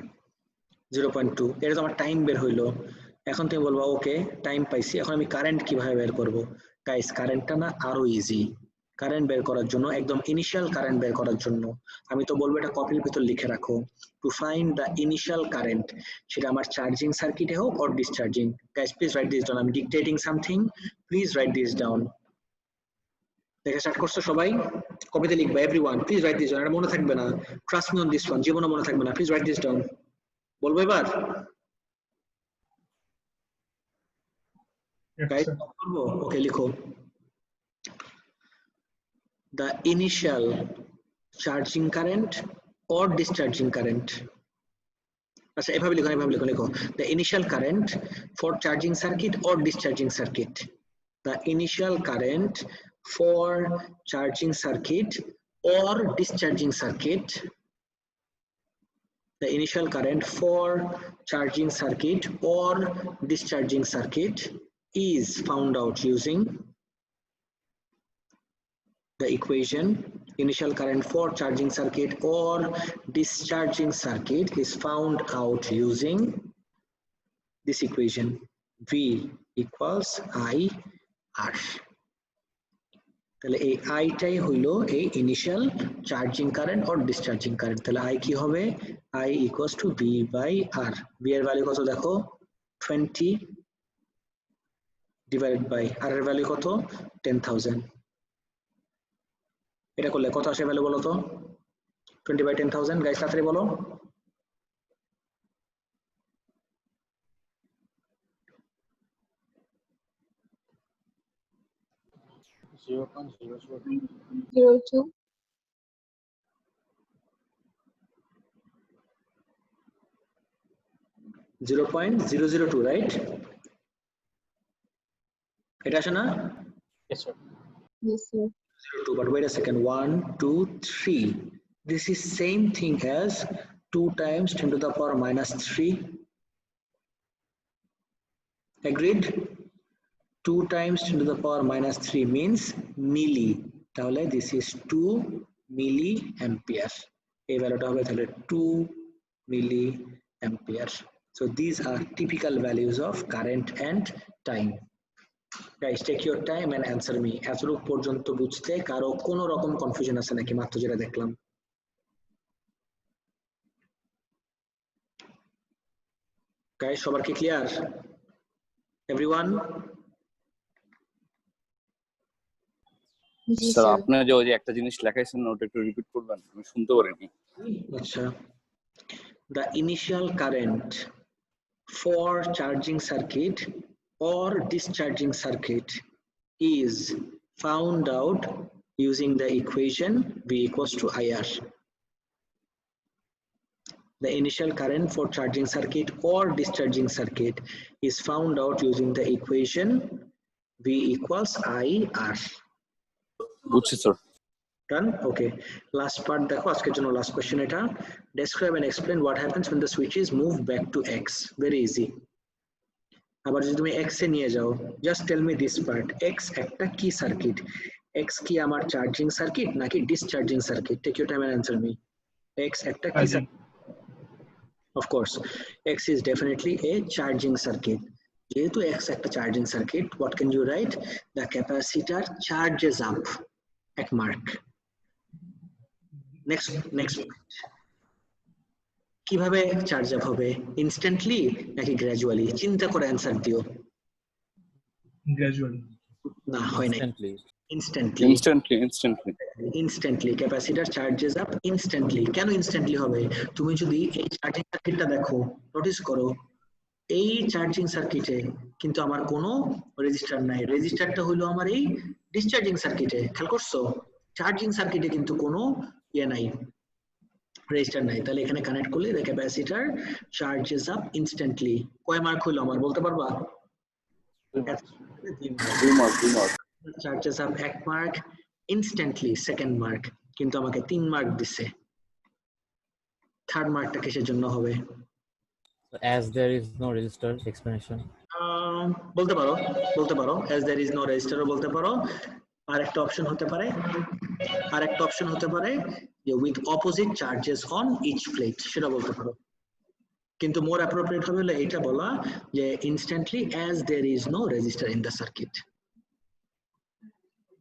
0.2, এটা তো আমার টাইম বের হইলো। এখন তুমি বলবা ওকে টাইম পাইছি, এখন আমি কারেন্ট কিভাবে বের করব? গাইস কারেন্টটা না আরো ইজি। কারেন্ট বের করার জন্য, একদম ইনিশিয়াল কারেন্ট বের করার জন্য আমি তো বলবো এটা কপির ভিতর লিখে রাখো। To find the initial current, সেটা আমার চার্জিং সার্কিটে হোক or discharging. Guys please write this down, I am dictating something, please write this down. দেখা স্টার্ট করছো সবাই? কপিতে লিখবা everyone, please write this down. এটা মনে থাকবে না, trust me on this one, জীবনে মনে থাকবে না। Please write this down. বলবো এবার? গাইস বলবো? ওকে লিখো। The initial charging current or discharging current. আচ্ছা এভাবে লিখো, এভাবে লিখো, লিখো the initial current for charging circuit or discharging circuit. The initial current for charging circuit or discharging circuit. The initial current for charging circuit or discharging circuit is found out using the equation initial current for charging circuit or discharging circuit is found out using this equation V equals I R. তাহলে এই I টাই হইলো এই initial charging current or discharging current. তাহলে I কি হবে? I equals to V by R. V এর value কত দেখো? 20 divided by R এর ভ্যালু কত? 10,000। এটা করলে কত আসে ভ্যালু বলো তো? 20 by 10,000 গাইস তাড়াতাড়ি বলো। 0.002. 0.002 রাইট? এটা আসে না? Yes, sir. Yes, sir. 02, but wait a second. 1, 2, 3. This is same thing as 2 times 10 to the power minus 3. Agreed? 2 times 10 to the power minus 3 means milli. তাহলে this is 2 milliampere. এই ভ্যালুটা হবে তাহলে 2 milliampere. So these are typical values of current and time. Guys, take your time and answer me. এতটুকু পর্যন্ত বুঝতে কারো কোনো রকম কনফিউশন আছে নাকি মাত্র যেটা দেখলাম? Guys, সবার কি clear? Everyone? Ji, sir sir. আপনি যে ওই যে একটা জিনিস লেখাইছেন না ওটা একটু রিপিট করবেন, আমি শুনতে পারিনি। আচ্ছা, the initial current for charging circuit or discharging circuit is found out using the equation V equals to IR. The initial current for charging circuit or discharging circuit is found out using the equation V equals IR. বুঝছি sir. Done? Okay. Last part দেখো আজকের জন্য last question এটা. Describe and explain what happens when the switches move back to X. Very easy. আবার যদি তুমি X এ নিয়ে যাও, just tell me this part. X একটা কি সার্কিট? X কি আমার চার্জিং সার্কিট নাকি discharging circuit? Take your time and answer me. X একটা কি circuit? Of course, X is definitely a charging circuit. যেহেতু X একটা charging circuit, what can you write? The capacitor charges up at mark. Next. কিভাবে charge up হবে? Instantly নাকি gradually? চিন্তা করে answer দিও। গ্র্যাজুয়ালি। না, হয় না। Instantly. Instantly capacitor charges up instantly. কেন ইনস্ট্যান্টলি হবে? তুমি যদি এই চার্জিং সার্কিটটা দেখো, নোটিস করো এই চার্জিং সার্কিটে কিন্তু আমার কোনো রেজিস্টার নাই। রেজিস্টারটা হলো আমার এই ডিসচার্জিং সার্কিটে। খেয়াল করছো? চার্জিং সার্কিটে কিন্তু কোনো ইয়ে নাই, রেজিস্টার নাই। তাহলে এখানে কানেক্ট করলে the capacitor charges up instantly. কয় মার্ক হলো আমার বলতে পারবা? 2 mark. Charges up 1 mark, instantly 2nd mark, কিন্তু আমাকে 3 মার্ক দিছে। 3rd মার্কটা কিসের জন্য হবে? So as there is no resistor explanation. বলতে পারো as there is no resistor বলতে পারো। আরেকটা অপশন হতে পারে যে with opposite charges on each plate, সেটা বলতে পারো। কিন্তু more appropriate হবে এটা বলা যে instantly as there is no resistor in the circuit.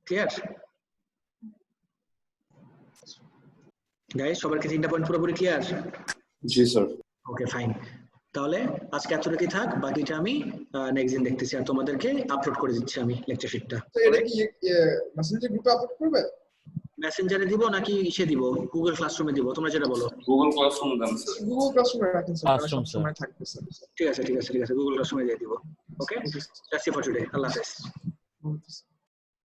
Clear? Guys, সবার কি 3টা পয়েন্ট পুরোপুরি ক্লিয়ার? জি স্যার। ওকে, ফাইন। তাহলে আজকে এতটুকুই থাক, বাকিটা আমি নেক্সট দিন দেখতেছি, আর তোমাদেরকে আপলোড করে দিচ্ছি আমি লেকচার শিটটা। তো এটা কি মেসেঞ্জার গ্রুপে আপলোড করবে? মেসেঞ্জারে দিব নাকি ইসে দিব, গুগল ক্লাসরুমে দিব, তোমরা যেটা বলো। গুগল ক্লাসরুমে দেন স্যার। গুগল ক্লাসরুমে রাখেন স্যার, Classroom, সব সময় থাকবে স্যার। ঠিক আছে, গুগল ক্লাসরুমে দিয়ে দিব। ওকে, দ্যাটস ইট ফর টুডে। আল্লাহ হাফেজ।